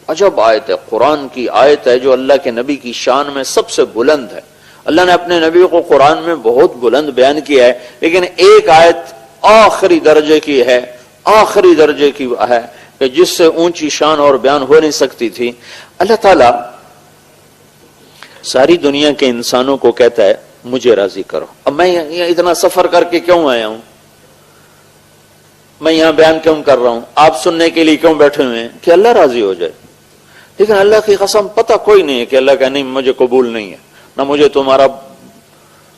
عجب آیت ہے، قرآن کی آیت ہے جو اللہ کے نبی کی شان میں سب سے بلند ہے۔ اللہ نے اپنے نبی کو قرآن میں بہت بلند بیان کیا ہے، لیکن ایک آیت آخری درجے کی ہے کہ جس سے اونچی شان اور بیان ہو نہیں سکتی تھی۔ اللہ تعالیٰ ساری دنیا کے انسانوں کو کہتا ہے مجھے راضی کرو۔ اب میں یہاں اتنا سفر کر کے کیوں آیا ہوں، میں یہاں بیان کیوں کر رہا ہوں، آپ سننے کے لیے کیوں بیٹھے ہوئے ہیں؟ کہ اللہ راضی ہو جائے۔ لیکن اللہ کی قسم پتہ کوئی نہیں ہے کہ اللہ کا نہیں مجھے قبول نہیں ہے، نہ مجھے تمہارا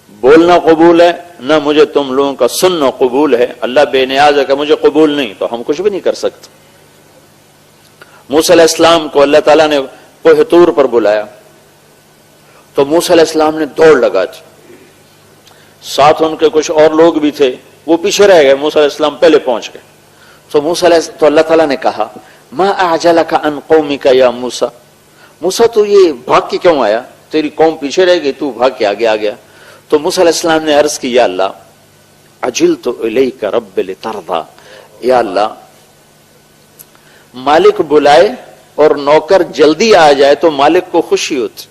بولنا قبول ہے، نہ مجھے تم لوگوں کا سننا قبول ہے۔ اللہ بے نیاز ہے کہ مجھے قبول نہیں، تو ہم کچھ بھی نہیں کر سکتے۔ موسیٰ علیہ السلام کو اللہ تعالیٰ نے کوہ طور پر بلایا تو موسیٰ علیہ السلام نے دوڑ لگا دی، ساتھ ان کے کچھ اور لوگ بھی تھے، وہ پیچھے رہ گئے، موسیٰ علیہ السلام پہلے پہنچ گئے۔ تو اللہ تعالیٰ نے کہا ما اعجلک عن قومک یا موسیٰ، موسیٰ تو یہ بھاگ کے کیوں آیا، تیری قوم پیچھے رہ گئی، تو بھاگ کے آگے آ گیا۔ تو موسیٰ علیہ السلام نے عرض کی یا اللہ عجلت الیک رب لترضی، یا اللہ مالک بلائے اور نوکر جلدی آ جائے تو مالک کو خوشی ہوتی،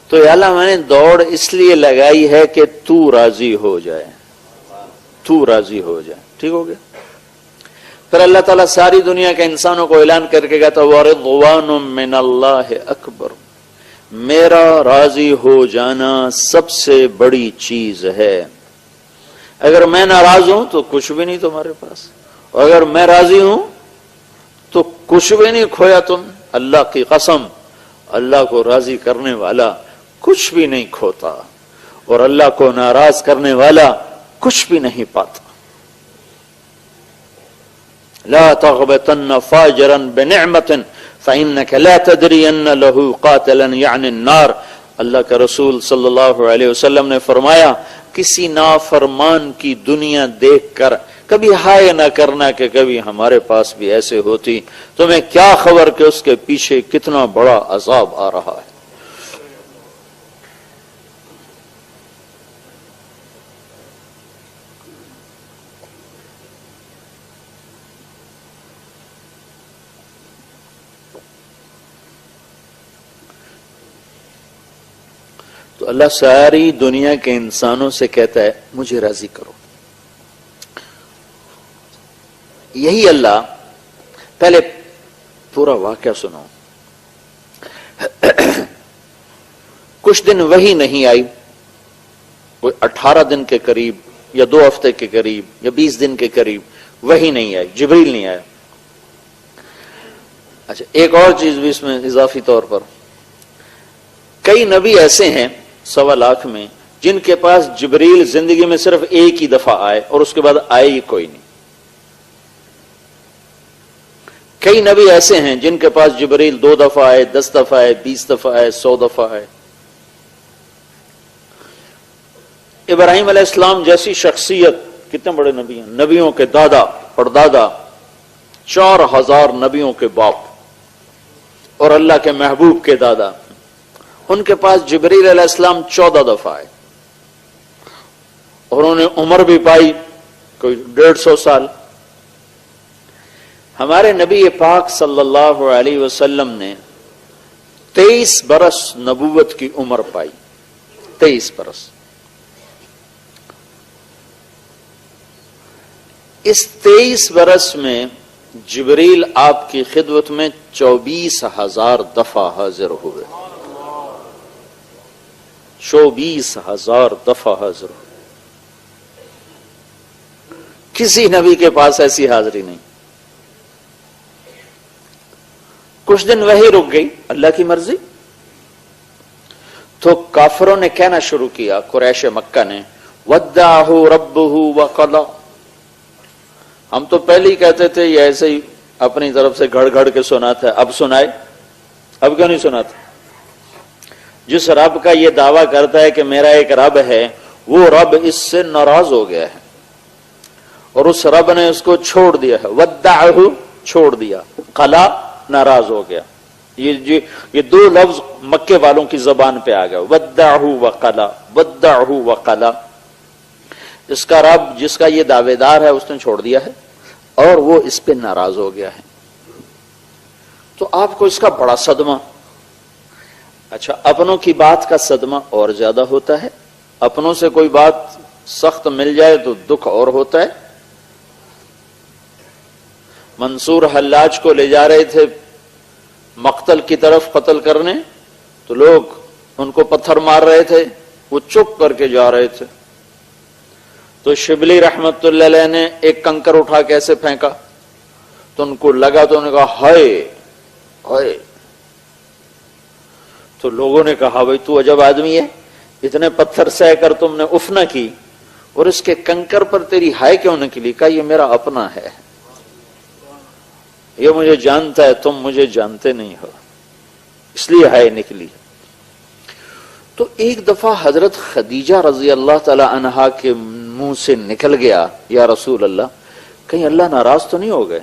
تو یا اللہ میں نے دوڑ اس لیے لگائی ہے کہ تو راضی ہو جائے، تو راضی ہو جائے۔ ٹھیک ہو گیا؟ پھر اللہ تعالیٰ ساری دنیا کے انسانوں کو اعلان کر کے کہتا وَرِضْوَانٌ مِّنَ اللَّهِ أَكْبَرُ، میرا راضی ہو جانا سب سے بڑی چیز ہے۔ اگر میں ناراض ہوں تو کچھ بھی نہیں تمہارے پاس، اور اگر میں راضی ہوں تو کچھ بھی نہیں کھویا تم۔ اللہ کی قسم، اللہ کو راضی کرنے والا کچھ بھی نہیں کھوتا، اور اللہ کو ناراض کرنے والا کچھ بھی نہیں پاتا۔ لا تغبطن فاجرا بنعمت فإنك لا تدري ان له قاتلا يعني النار، اللہ کے رسول صلی اللہ علیہ وسلم نے فرمایا کسی نافرمان کی دنیا دیکھ کر کبھی ہائے نہ کرنا کہ کبھی ہمارے پاس بھی ایسے ہوتی، تمہیں کیا خبر کہ اس کے پیچھے کتنا بڑا عذاب آ رہا ہے۔ تو اللہ ساری دنیا کے انسانوں سے کہتا ہے مجھے راضی کرو. یہی اللہ، پہلے پورا واقعہ سنو. کچھ دن وہی نہیں آئی، کوئی 18 دن کے قریب یا 2 ہفتے کے قریب یا 20 دن کے قریب وہی نہیں آئی، جبریل نہیں آیا. اچھا ایک اور چیز بھی اس میں اضافی طور پر، کئی نبی ایسے ہیں 1.25 لاکھ میں جن کے پاس جبریل زندگی میں صرف ایک ہی دفعہ آئے اور اس کے بعد آئے ہی کوئی نہیں. کئی نبی ایسے ہیں جن کے پاس جبریل 2 دفعہ آئے، 10 دفعہ آئے، 20 دفعہ آئے، 100 دفعہ آئے. ابراہیم علیہ السلام جیسی شخصیت، کتنے بڑے نبی ہیں، نبیوں کے دادا پردادا، 4000 نبیوں کے باپ اور اللہ کے محبوب کے دادا، ان کے پاس جبریل علیہ السلام 14 دفعہ آئے اور انہوں نے عمر بھی پائی کوئی 150 سال. ہمارے نبی پاک صلی اللہ علیہ وسلم نے 23 برس نبوت کی عمر پائی. 23 برس. اس 23 برس میں جبریل آپ کی خدمت میں 24,000 دفعہ حاضر ہوئے. 24,000 دفعہ حاضر ہوئے. کسی نبی کے پاس ایسی حاضری نہیں. کچھ دن وہی رک گئی، اللہ کی مرضی. تو کافروں نے کہنا شروع کیا، قریش مکہ نے، ودعہ ربہ وقضى. ہم تو پہلے ہی کہتے تھے یہ ایسے ہی اپنی طرف سے گھڑ گھڑ کے سناتا ہے، اب سنائے. اب کیوں نہیں سناتا؟ جس رب کا یہ دعویٰ کرتا ہے کہ میرا ایک رب ہے، وہ رب اس سے ناراض ہو گیا ہے اور اس رب نے اس کو چھوڑ دیا ہے. ودعہ چھوڑ دیا، قلا ناراض ہو گیا. یہ 2 لفظ مکے والوں کی زبان پہ آ گیا، ودعہ وقلا، ودعہ وقلا. اس کا رب جس کا یہ دعوے دار ہے اس نے چھوڑ دیا ہے اور وہ اس پہ ناراض ہو گیا ہے. تو آپ کو اس کا بڑا صدمہ. اچھا اپنوں کی بات کا صدمہ اور زیادہ ہوتا ہے. اپنوں سے کوئی بات سخت مل جائے تو دکھ اور ہوتا ہے. منصور حلاج کو لے جا رہے تھے مقتل کی طرف قتل کرنے، تو لوگ ان کو پتھر مار رہے تھے، وہ چپ کر کے جا رہے تھے. تو شبلی رحمت اللہ علیہ نے ایک کنکر اٹھا کے ایسے پھینکا تو ان کو لگا، تو انہوں نے کہا ہائے ہائے. تو لوگوں نے کہا بھائی تو عجب آدمی ہے، اتنے پتھر سہ کر تم نے اف نہ کی اور اس کے کنکر پر تیری ہائے کیوں نکلی؟ کہا یہ میرا اپنا ہے، یہ مجھے جانتا ہے، تم مجھے جانتے نہیں ہو، اس لیے ہائے نکلی. تو ایک دفعہ حضرت خدیجہ رضی اللہ تعالی عنہا کے منہ سے نکل گیا، یا رسول اللہ کہیں اللہ ناراض تو نہیں ہو گئے؟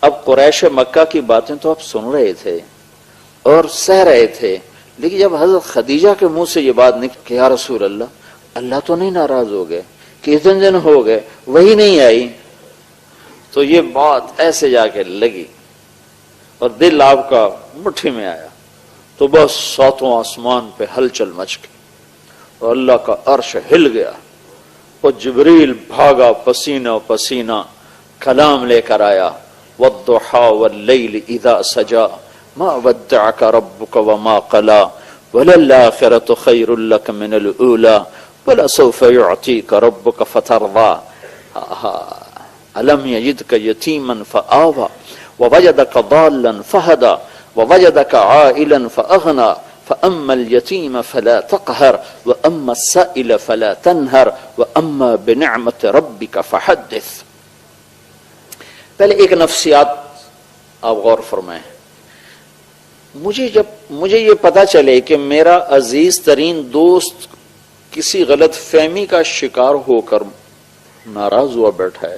اب قریش مکہ کی باتیں تو آپ سن رہے تھے اور سہ رہے تھے، لیکن جب حضرت خدیجہ کے منہ سے یہ بات نکلی کہ یا رسول اللہ تو نہیں ناراض ہو گئے کہ اتنے دن ہو گئے وہی نہیں آئی، تو یہ بات ایسے جا کے لگی اور دل آپ کا مٹھی میں آیا. تو بس 7واں آسمان پہ ہلچل مچ گئی اور اللہ کا عرش ہل گیا اور جبریل بھاگا پسینہ پسینہ، کلام لے کر آیا، والضحى واللیل اذا سجا ما ودعك ربك وما قلا وللآخرة خير لك من الأولى ولسوف يعطيك ربك فترضى ألم يجدك يتيما فآوى ووجدك ضالا فهدى ووجدك عائلا فأغنى فأما اليتيم فلا تقهر وأما السائل فلا تنهر وأما بنعمة ربك فحدث. پہلے ایک نفسیات آپ غور فرمائیں. مجھے یہ پتا چلے کہ میرا عزیز ترین دوست کسی غلط فہمی کا شکار ہو کر ناراض ہوا بیٹھا ہے،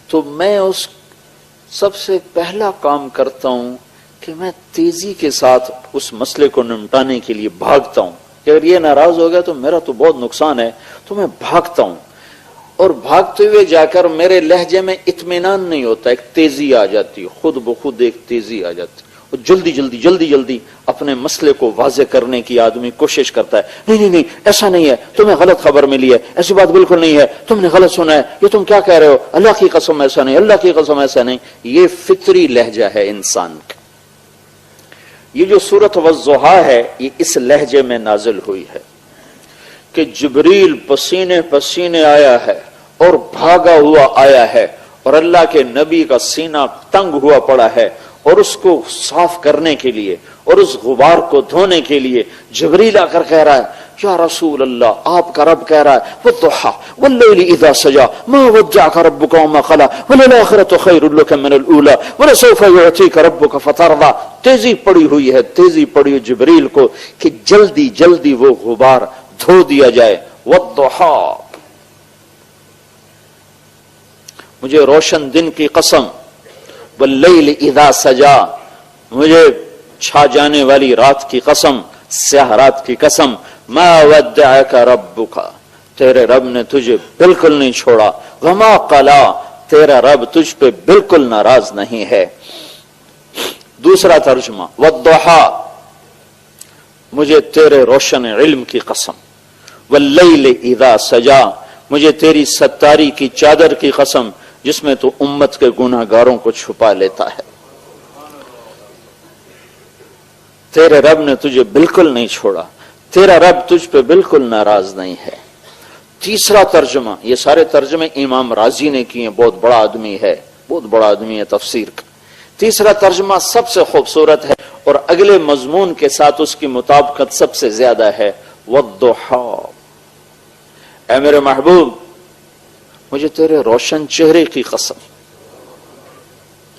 تو میں اس سب سے پہلا کام کرتا ہوں کہ میں تیزی کے ساتھ اس مسئلے کو نمٹانے کے لیے بھاگتا ہوں کہ اگر یہ ناراض ہو گیا تو میرا تو بہت نقصان ہے. تو میں بھاگتا ہوں اور بھاگتے ہوئے جا کر میرے لہجے میں اطمینان نہیں ہوتا، ایک تیزی آ جاتی، خود بخود ایک تیزی آ جاتی جلدی جلدی جلدی جلدی اپنے مسئلے کو واضح کرنے کی آدمی کوشش کرتا ہے. نہیں ایسا نہیں ہے, تمہیں غلط خبر ملی ہے, ایسی بات بالکل نہیں ہے, تم نے غلط سنا ہے, یہ تم کیا کہہ رہے ہو, اللہ کی قسم ایسا نہیں, اللہ کی قسم ایسا نہیں. یہ فطری لہجہ ہے انسان کا. یہ جو سورۃ والضحیٰ ہے یہ اس لہجے میں نازل ہوئی ہے کہ جبریل پسینے پسینے آیا ہے اور بھاگا ہوا آیا ہے, اور اللہ کے نبی کا سینہ تنگ ہوا پڑا ہے, اور اس کو صاف کرنے کے لیے اور اس غبار کو دھونے کے لیے جبریل آ کر کہہ رہا ہے یا رسول اللہ, آپ کا رب کہہ رہا ہے والضحیٰ واللیل اذا سجا ما ودعک ربک وما قلی وللآخرۃ خیر لک من الاولی ولسوف یعطیک ربک فترضی. تیزی پڑی ہوئی ہے, تیزی پڑی ہوئی جبریل کو کہ جلدی جلدی وہ غبار دھو دیا جائے. والضحیٰ, مجھے روشن دن کی قسم, واللیل اذا سجا, مجھے چھا جانے والی رات کی قسم, سیاہ رات کی قسم, ما ودعک ربک, تیرے رب نے تجھے بالکل نہیں چھوڑا, وما قلا, تیرا رب تجھ پہ بالکل ناراض نہیں ہے. دوسرا ترجمہ والضحیٰ, مجھے تیرے روشن علم کی قسم, واللیل اذا سجا, مجھے تیری ستاری کی چادر کی قسم جس میں تو امت کے گناہ گاروں کو چھپا لیتا ہے. تیرے رب نے تجھے بالکل نہیں چھوڑا, تیرا رب تجھ پہ بالکل ناراض نہیں ہے. تیسرا ترجمہ, یہ سارے ترجمے امام رازی نے کیے, بہت بڑا آدمی ہے, بہت بڑا آدمی ہے تفسیر کا. تیسرا ترجمہ سب سے خوبصورت ہے اور اگلے مضمون کے ساتھ اس کی مطابقت سب سے زیادہ ہے. والضحیٰ, اے میرے محبوب مجھے تیرے روشن چہرے کی قسم,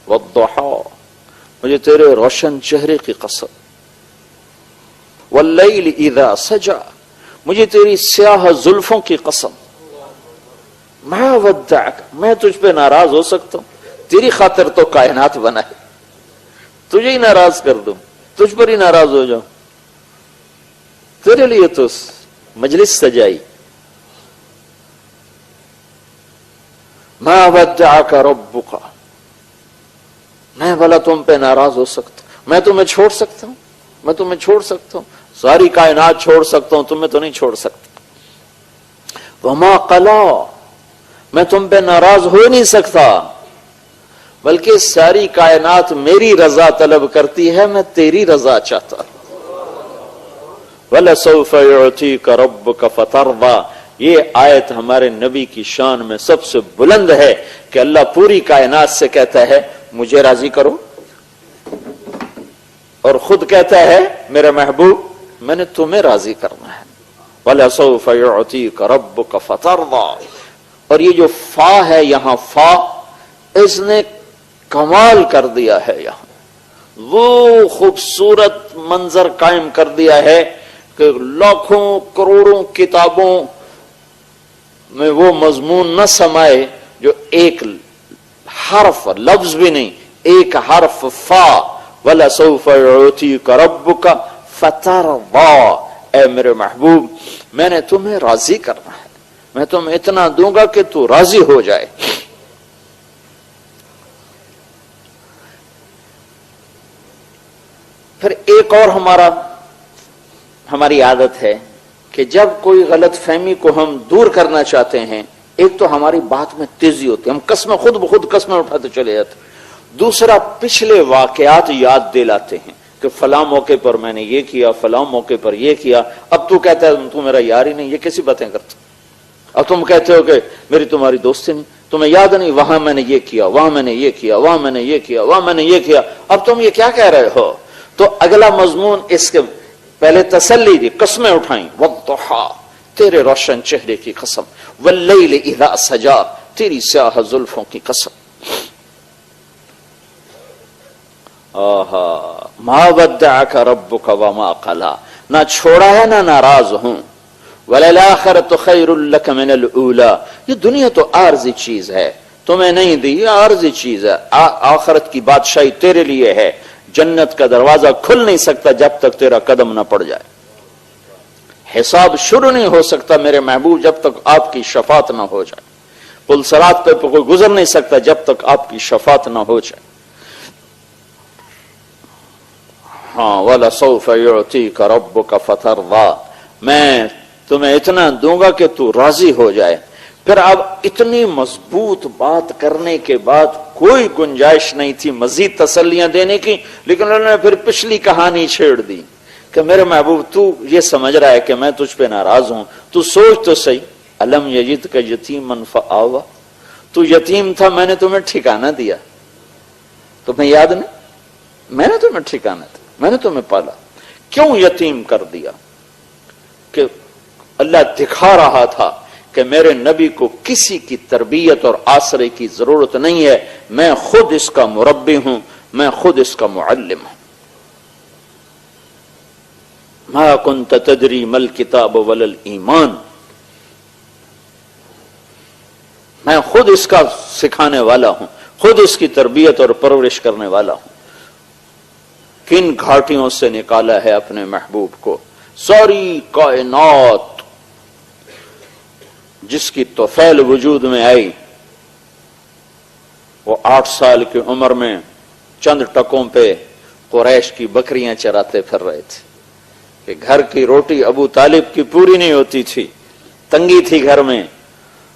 والضحیٰ, مجھے تیرے روشن چہرے کی قسم, واللیل اذا سجا, مجھے تیری سیاہ زلفوں کی قسم, ما ودعک, میں تجھ پہ ناراض ہو سکتا ہوں, تیری خاطر تو کائنات بنا ہے, تجھے ہی ناراض کر دوں, تجھ پر ہی ناراض ہو جاؤں, تیرے لیے تو مجلس سجائی. ما ودعک ربک, میں بھلا تم پہ ناراض ہو سکتا ہوں, میں تمہیں چھوڑ سکتا ہوں, میں تمہیں چھوڑ سکتا ہوں, ساری کائنات چھوڑ سکتا ہوں, تمہیں تو نہیں چھوڑ سکتا. وما قلا, میں تم پہ ناراض ہو نہیں سکتا, بلکہ ساری کائنات میری رضا طلب کرتی ہے, میں تیری رضا چاہتا ہوں. وَلَسَوْفَ يُعْطِيكَ رَبُّكَ فَتَرْضَى, یہ آیت ہمارے نبی کی شان میں سب سے بلند ہے کہ اللہ پوری کائنات سے کہتا ہے مجھے راضی کرو, اور خود کہتا ہے میرے محبوب میں نے تمہیں راضی کرنا ہے. وَلَسَوْفَ يُعْطِيكَ رَبُّكَ فَتَرْضَى, اور یہ جو فا ہے یہاں, فا اس نے کمال کر دیا ہے, یہاں وہ خوبصورت منظر قائم کر دیا ہے کہ لاکھوں کروڑوں کتابوں میں وہ مضمون نہ سمائے جو ایک حرف, لفظ بھی نہیں, ایک حرف فا, وَلَسَوْفَ يُعْطِيكَ رَبُّكَ فَتَرْضَى, اے میرے محبوب میں نے تمہیں راضی کرنا ہے, میں تمہیں اتنا دوں گا کہ تو راضی ہو جائے. پھر ایک اور ہماری عادت ہے کہ جب کوئی غلط فہمی کو ہم دور کرنا چاہتے ہیں, ایک تو ہماری بات میں تیزی ہوتی ہے, ہم قسمیں خود بخود قسمیں اٹھاتے چلے جاتے. دوسرا پچھلے واقعات یاد دلاتے ہیں کہ فلاں موقع پر میں نے یہ کیا, فلاں موقع پر یہ کیا, اب تو کہتا ہے تو میرا یار ہی نہیں, یہ کیسی باتیں کرتا, اب تم کہتے ہو کہ میری تمہاری دوستی نہیں, تمہیں یاد نہیں وہاں میں نے یہ کیا, وہاں میں نے یہ کیا, وہاں میں نے یہ کیا, وہاں میں نے یہ کیا, اب تم یہ کیا کہہ رہے ہو. تو اگلا مضمون اس کے پہلے تسلی دی, قسمیں اٹھائیں, والضحیٰ, تیرے روشن چہرے کی قسم, واللیل اذا سجا, تیری سیاہ زلفوں کی قسم. ما ودعک ربک وما قلا, نہ چھوڑا ہے نہ ناراض ہوں. وللآخرۃ خیر لک من الاولی, یہ دنیا تو عارضی چیز ہے, تمہیں نہیں دی, یہ عارضی چیز ہے. آخرت کی بادشاہی تیرے لیے ہے. جنت کا دروازہ کھل نہیں سکتا جب تک تیرا قدم نہ پڑ جائے. حساب شروع نہیں ہو سکتا میرے محبوب جب تک آپ کی شفاعت نہ ہو جائے. پل صراط پہ کوئی گزر نہیں سکتا جب تک آپ کی شفاعت نہ ہو جائے. ہاں وَلَسَوْفَ يُعْتِيكَ رَبُّكَ فَتَرْضَىٰ، میں تمہیں اتنا دوں گا کہ تو راضی ہو جائے۔ پھر اب اتنی مضبوط بات کرنے کے بعد کوئی گنجائش نہیں تھی مزید تسلیاں دینے کی، لیکن انہوں نے پھر پچھلی کہانی چھیڑ دی کہ میرے محبوب تو یہ سمجھ رہا ہے کہ میں تجھ پہ ناراض ہوں، تو سوچ تو صحیح، الم یجدک یتیما فآویٰ، تو یتیم تھا میں نے تمہیں ٹھکانہ دیا، تمہیں یاد نہیں؟ میں نے تمہیں ٹھکانہ دیا، میں نے تمہیں پالا۔ کیوں یتیم کر دیا؟ کہ اللہ دکھا رہا تھا کہ میرے نبی کو کسی کی تربیت اور آسرے کی ضرورت نہیں ہے، میں خود اس کا مربی ہوں، میں خود اس کا معلم ہوں۔ ما کنت تدری ما الکتاب ولا الایمان، میں خود اس کا سکھانے والا ہوں، خود اس کی تربیت اور پرورش کرنے والا ہوں۔ کن گھاٹیوں سے نکالا ہے اپنے محبوب کو، ساری کائنات جس کی طفیل وجود میں آئی، وہ 8 سال کی عمر میں چند ٹکوں پہ قریش کی بکریاں چراتے پھر رہے تھے کہ گھر کی روٹی ابو طالب کی پوری نہیں ہوتی تھی، تنگی تھی گھر میں،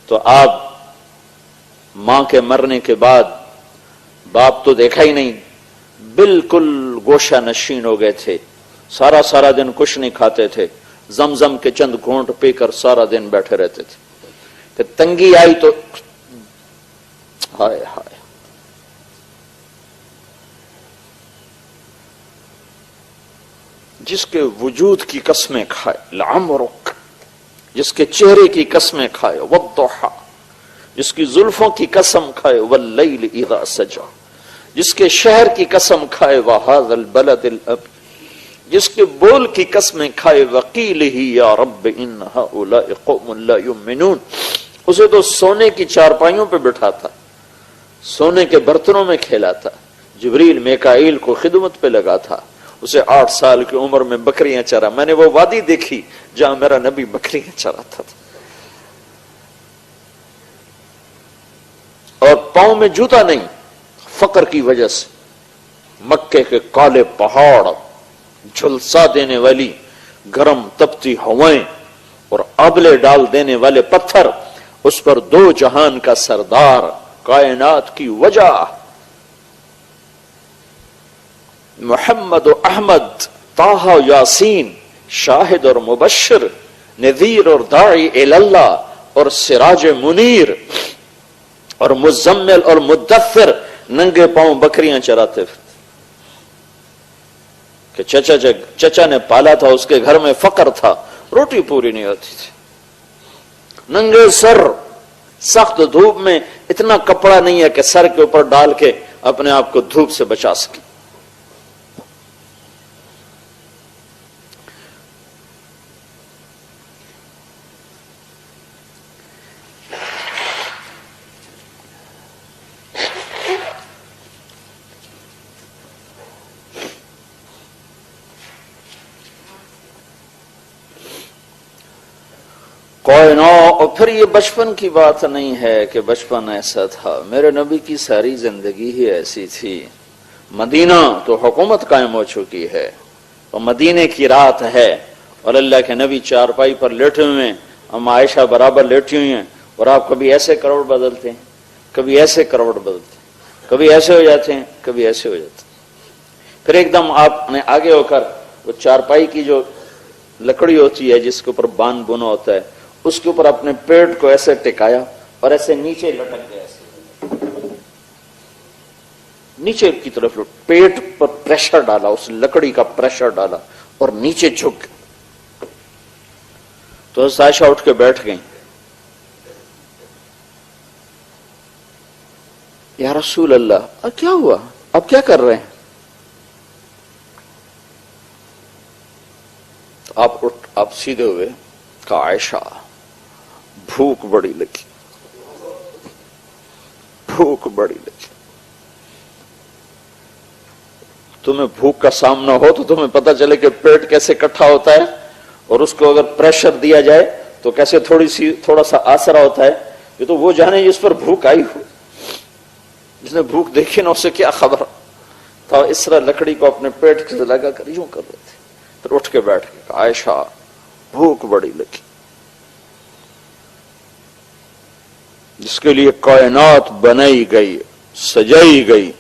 تو آپ ماں کے مرنے کے بعد باپ تو دیکھا ہی نہیں، بالکل گوشہ نشین ہو گئے تھے، سارا دن کچھ نہیں کھاتے تھے، زمزم کے چند گھونٹ پی کر سارا دن بیٹھے رہتے تھے کہ تنگی آئی تو ہائے ہائے، جس کے وجود کی قسمیں کھائے لعمرک، جس کے چہرے کی قسمیں کھائے والضحى، جس کی زلفوں کی قسم کھائے واللیل اذا سجا، جس کے شہر کی قسم کھائے وهذا البلد الأب، جس کے بول کی قسمیں کھائے وقیلہ یا رب ان هؤلاء قوم لا يؤمنون، اسے تو سونے کی چارپائیوں پہ بٹھاتا، سونے کے برتنوں میں کھلاتا، جبریل میکائیل کو خدمت پہ لگا تھا، اسے 8 سال کی عمر میں بکریاں چرا، میں نے وہ وادی دیکھی جہاں میرا نبی بکریاں چراتا تھا، اور پاؤں میں جوتا نہیں، فقر کی وجہ سے، مکے کے کالے پہاڑ، جھلسا دینے والی گرم تپتی ہوائیں اور آبلے ڈال دینے والے پتھر، اس پر 2 جہان کا سردار، کائنات کی وجہ، محمد و احمد، طٰہٰ و یاسین، شاہد اور مبشر، نذیر اور داعی اللہ، اور سراج منیر، اور مزمل اور مدثر، ننگے پاؤں بکریاں چراتے پھرتے کہ چچا نے پالا تھا، اس کے گھر میں فقر تھا، روٹی پوری نہیں ہوتی تھی، ننگے سر، سخت دھوپ میں، اتنا کپڑا نہیں ہے کہ سر کے اوپر ڈال کے اپنے آپ کو دھوپ سے بچا سکے۔ کوئی نو، اور پھر یہ بچپن کی بات نہیں ہے کہ بچپن ایسا تھا، میرے نبی کی ساری زندگی ہی ایسی تھی۔ مدینہ تو حکومت قائم ہو چکی ہے، اور مدینے کی رات ہے، اور اللہ کے نبی چارپائی پر لیٹے ہوئے ہیں، ہم عائشہ برابر لیٹی ہوئی ہیں، اور آپ کبھی ایسے کروٹ بدلتے ہیں، کبھی ایسے کروٹ بدلتے ہیں، کبھی ایسے ہو جاتے ہیں، کبھی ایسے ہو جاتے ہیں، پھر ایک دم آپ نے آگے ہو کر وہ چارپائی کی جو لکڑی ہوتی ہے جس کے اوپر بان بنا ہوتا ہے، اس کے اوپر اپنے پیٹ کو ایسے ٹکایا اور ایسے نیچے لٹک گیا، ایسے نیچے کی طرف پیٹ پر پریشر ڈالا، اس لکڑی کا پریشر ڈالا اور نیچے جھک، تو عائشہ اٹھ کے بیٹھ گئیں، یا رسول اللہ کیا ہوا، اب کیا کر رہے ہیں؟ آپ سیدھے ہوئے، کہا عائشہ بھوک بڑی لگی، بھوک بڑی لگی، تمہیں بھوک کا سامنا ہو تو تمہیں پتا چلے کہ پیٹ کیسے اکٹھا ہوتا ہے، اور اس کو اگر پریشر دیا جائے تو کیسے تھوڑا سا آسرا ہوتا ہے، یہ تو وہ جانے جس پر بھوک آئی ہو، جس نے بھوک دیکھی نا اسے کیا خبر، تو اس طرح لکڑی کو اپنے پیٹ سے لگا کر یوں کر رہے تھے. پھر اٹھ کے بیٹھ کے کہا عائشہ بھوک بڑی لگی جس کے لیے کائنات بنائی گئی سجائی گئی.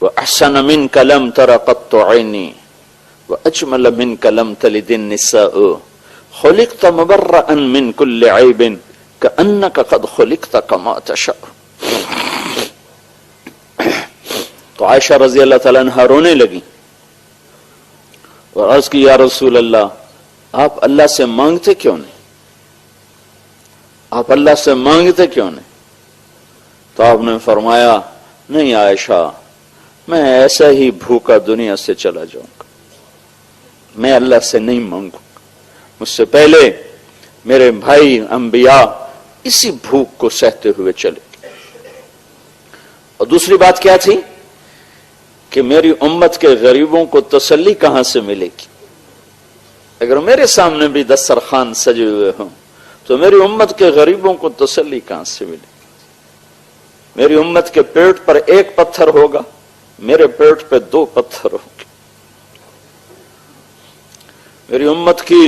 وَأَحْسَنَ مِنْكَ لَمْ تَرَ قَطُّ عَيْنِي وَأَجْمَلَ مِنْكَ لَمْ تَلِدِ النِّسَاءُ خُلِقْتَ مُبَرَّأً مِنْ كُلِّ عَيْبٍ كَأَنَّكَ قَدْ خُلِقْتَ كَمَا تَشَاءُ. تو عائشہ رضی اللہ تعالیٰ عنہا رونے لگی اور عرض کی یا رسول اللہ آپ اللہ سے مانگتے کیوں نہیں؟ آپ اللہ سے مانگتے کیوں نہیں؟ تو آپ نے فرمایا نہیں عائشہ میں ایسا ہی بھوکا دنیا سے چلا جاؤں گا, میں اللہ سے نہیں مانگوں گا. مجھ سے پہلے میرے بھائی انبیاء اسی بھوک کو سہتے ہوئے چلے. اور دوسری بات کیا تھی کہ میری امت کے غریبوں کو تسلی کہاں سے ملے گی؟ اگر میرے سامنے بھی دسترخوان سجے ہوئے ہوں تو میری امت کے غریبوں کو تسلی کہاں سے ملے گی؟ میری امت کے پیٹ پر ایک پتھر ہوگا, میرے پیٹ پہ 2 پتھر ہوں گے. میری امت کی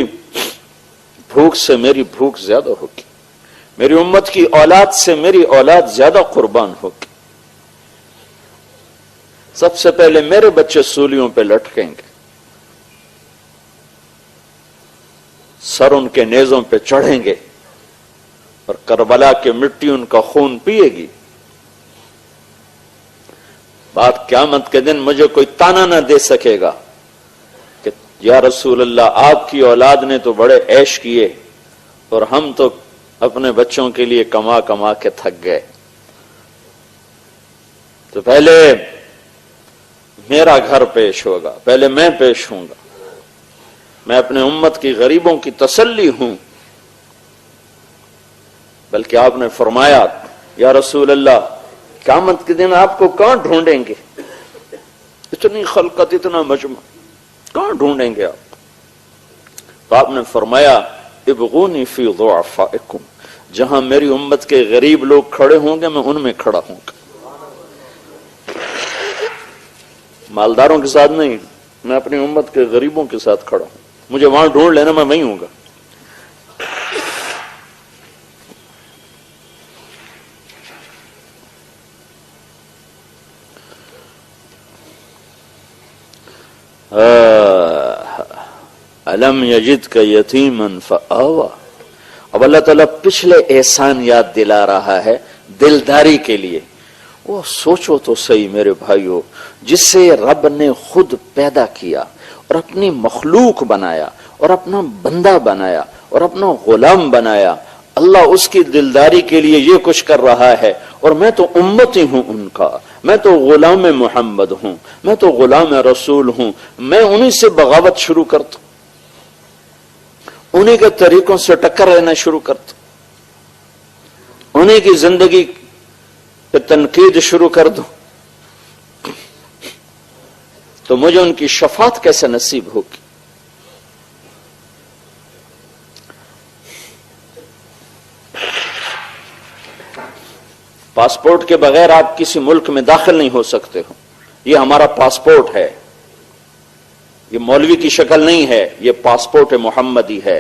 بھوک سے میری بھوک زیادہ ہوگی, میری امت کی اولاد سے میری اولاد زیادہ قربان ہوگی. سب سے پہلے میرے بچے سولیوں پہ لٹکیں گے, سر ان کے نیزوں پہ چڑھیں گے اور کربلا کی مٹی ان کا خون پیے گی. بات قیامت کے دن مجھے کوئی تانا نہ دے سکے گا کہ یا رسول اللہ آپ کی اولاد نے تو بڑے عیش کیے اور ہم تو اپنے بچوں کے لیے کما کما کے تھک گئے. تو پہلے میرا گھر پیش ہوگا, پہلے میں پیش ہوں گا. میں اپنے امت کی غریبوں کی تسلی ہوں. بلکہ آپ نے فرمایا یا رسول اللہ قیامت کے دن آپ کو کہاں ڈھونڈیں گے؟ اتنی خلقت, اتنا مجمع, کہاں ڈھونڈیں گے آپ؟ تو آپ نے فرمایا ابغونی فی ضعفائکم, جہاں میری امت کے غریب لوگ کھڑے ہوں گے میں ان میں کھڑا ہوں گا. مالداروں کے ساتھ نہیں, میں اپنی امت کے غریبوں کے ساتھ کھڑا ہوں. مجھے وہاں ڈھونڈ لینا, میں وہیں ہوں گا. الم یجدک یتیما فآوی. اب اللہ تعالیٰ پچھلے احسان یاد دلا رہا ہے دلداری کے لیے. وہ سوچو تو صحیح میرے بھائیو, جس سے رب نے خود پیدا کیا اور اپنی مخلوق بنایا اور اپنا بندہ بنایا اور اپنا غلام بنایا, اللہ اس کی دلداری کے لیے یہ کچھ کر رہا ہے. اور میں تو امتی ہوں ان کا, میں تو غلام محمد ہوں, میں تو غلام رسول ہوں. میں انہی سے بغاوت شروع کرتا, انہی کے طریقوں سے ٹکر لینا شروع کرتا, انہی کی زندگی پہ تنقید شروع کر دوں, تو مجھے ان کی شفاعت کیسے نصیب ہوگی؟ پاسپورٹ کے بغیر آپ کسی ملک میں داخل نہیں ہو سکتے ہو. یہ ہمارا پاسپورٹ ہے, یہ مولوی کی شکل نہیں ہے, یہ پاسپورٹ محمدی ہے.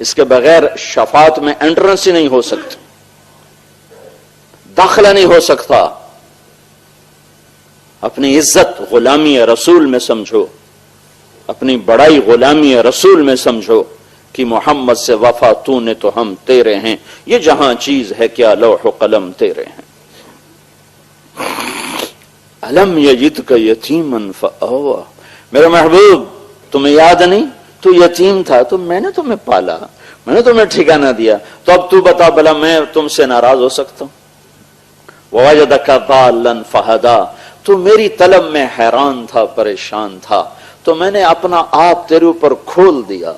اس کے بغیر شفاعت میں انٹرنس ہی نہیں ہو سکتی, داخلہ نہیں ہو سکتا. اپنی عزت غلامی رسول میں سمجھو, اپنی بڑائی غلامی رسول میں سمجھو کہ محمد سے وفا تو نے تو ہم تیرے ہیں, یہ جہاں چیز ہے کیا لوح و قلم تیرے ہیں. الم یجدک یتیما فآوی. میرے محبوب تمہیں یاد نہیں, تو یتیم تھا تو میں نے تمہیں پالا, میں نے تمہیں ٹھکانہ دیا. تو اب تو بتا بھلا میں تم سے ناراض ہو سکتا ہوں؟ ووجدک ضالا فہدی. تو میری طلب میں حیران تھا, پریشان تھا, تو میں نے اپنا آپ تیرے اوپر کھول دیا,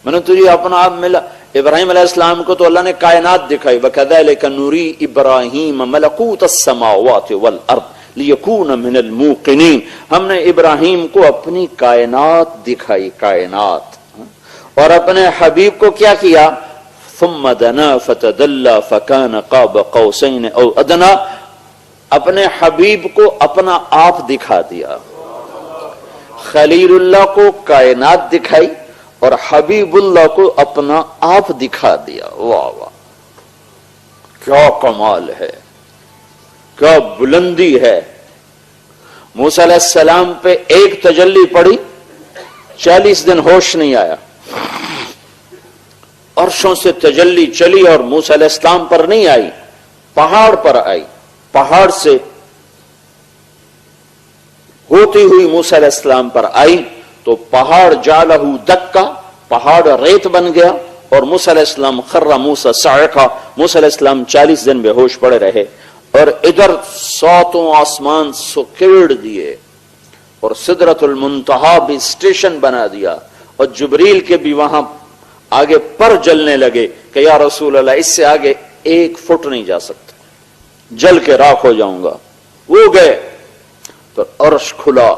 میں نے تجھے اپنا آپ ملا. ابراہیم علیہ السلام کو تو اللہ نے کائنات دکھائی, وَكَذَلِكَ نُرِي إِبْرَاهِيمَ مَلَكُوتَ السَّمَاوَاتِ وَالْأَرْضِ لِيَكُونَ مِنَ الْمُوقِنِينَ. ہم نے ابراہیم کو اپنی کائنات دکھائی, کائنات, اور اپنے حبیب کو کیا کیا؟ ثُمَّ دَنَا فَتَدَلَّى فَكَانَ قَابَ قَوْسَيْنِ أَوْ أَدْنَى. اپنے حبیب کو اپنا آپ دکھا دیا، خلیل اللہ کو کائنات دکھائی اور حبیب اللہ کو اپنا آپ دکھا دیا۔ واہ واہ، کیا کمال ہے، کیا بلندی ہے۔ موسیٰ علیہ السلام پہ ایک تجلی پڑی، 40 دن ہوش نہیں آیا، عرشوں سے تجلی چلی اور موسیٰ علیہ السلام پر نہیں آئی، پہاڑ پر آئی، پہاڑ سے ہوتی ہوئی موسیٰ علیہ السلام پر آئی تو پہاڑ جالہ دکا، پہاڑ ریت بن گیا اور موسیٰ علیہ السلام خر موسیٰ صعقا، موسیٰ علیہ السلام 40 دن بے ہوش پڑے رہے، اور ادھر 7 آسمان سکیڑ دیے اور سدرۃ المنتہا بھی اسٹیشن بنا دیا، اور جبریل کے بھی وہاں آگے پر جلنے لگے کہ یا رسول اللہ اس سے آگے 1 فٹ نہیں جا سکتا، جل کے راکھ ہو جاؤں گا۔ وہ گئے تو عرش کھلا،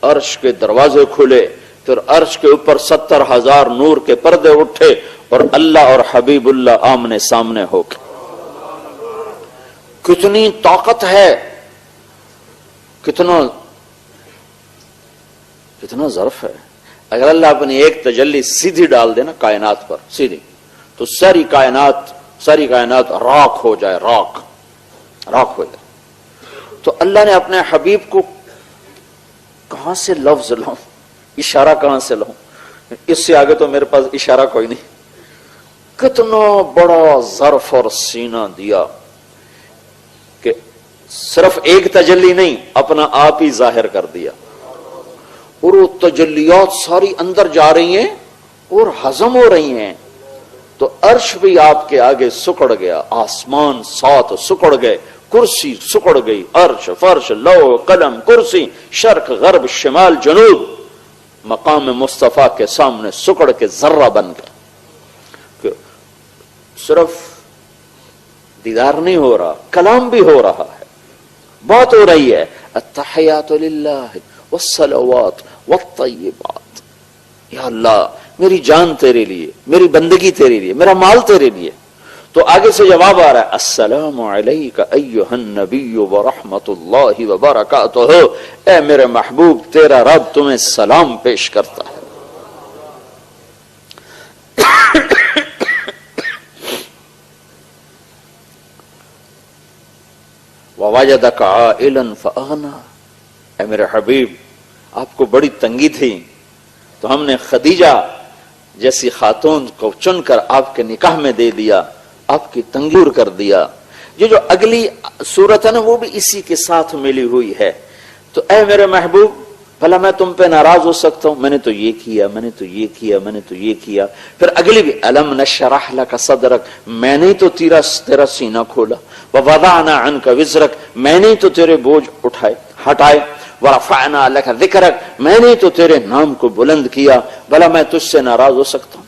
عرش کے دروازے کھلے، پھر عرش کے اوپر 70,000 نور کے پردے اٹھے اور اللہ اور حبیب اللہ آمنے سامنے ہو گئے۔ کتنی طاقت ہے، کتنا ظرف ہے۔ اگر اللہ اپنی ایک تجلی سیدھی ڈال دے نا کائنات پر، سیدھی، تو ساری کائنات راکھ ہو جائے، راکھ ہو جائے۔ تو اللہ نے اپنے حبیب کو کہاں سے لفظ لاؤں، اشارہ کہاں سے لاؤں، اس سے آگے تو میرے پاس اشارہ کوئی نہیں۔ کتنا بڑا ظرف اور سینہ دیا کہ صرف ایک تجلی نہیں، اپنا آپ ہی ظاہر کر دیا، اور وہ تجلیات ساری اندر جا رہی ہیں اور ہضم ہو رہی ہیں۔ تو عرش بھی آپ کے آگے سکڑ گیا، آسمان 7 سکڑ گئے، کرسی سکڑ گئی، عرش فرش لوح قلم کرسی، شرق غرب شمال جنوب مقام مصطفیٰ کے سامنے سکڑ کے ذرہ بن گئے۔ صرف دیدار نہیں ہو رہا، کلام بھی ہو رہا ہے، بات ہو رہی ہے، التحیات للہ والصلوات والطیبات۔ یا اللہ میری جان تیرے لیے، میری بندگی تیرے لیے، میرا مال تیرے لیے۔ تو آگے سے جواب آ رہا ہے، السلام علیک ایھا النبی ورحمۃ اللہ وبرکاتہ، اے میرے محبوب تیرا رب تمہیں سلام پیش کرتا ہے۔ ووجدک عائلا فاغنی، اے میرے حبیب آپ کو بڑی تنگی تھی تو ہم نے خدیجہ جیسی خاتون کو چن کر آپ کے نکاح میں دے دیا، آپ کی تنگی دور کر دیا۔ یہ جو اگلی صورت ہے نا وہ بھی اسی کے ساتھ ملی ہوئی ہے۔ تو اے میرے محبوب بھلا میں تم پہ ناراض ہو سکتا ہوں، میں نے تو یہ کیا، میں نے تو یہ کیا، میں نے تو یہ کیا۔ پھر اگلی بھی الم نشرح لک صدرک، میں نے تو تیرا سینہ کھولا، ووضعنا عنک وزرک، میں نے تو تیرے بوجھ ہٹائے، ورفعنا لک ذکرک، میں نے تو تیرے نام کو بلند کیا، بھلا میں تجھ سے ناراض ہو سکتا ہوں؟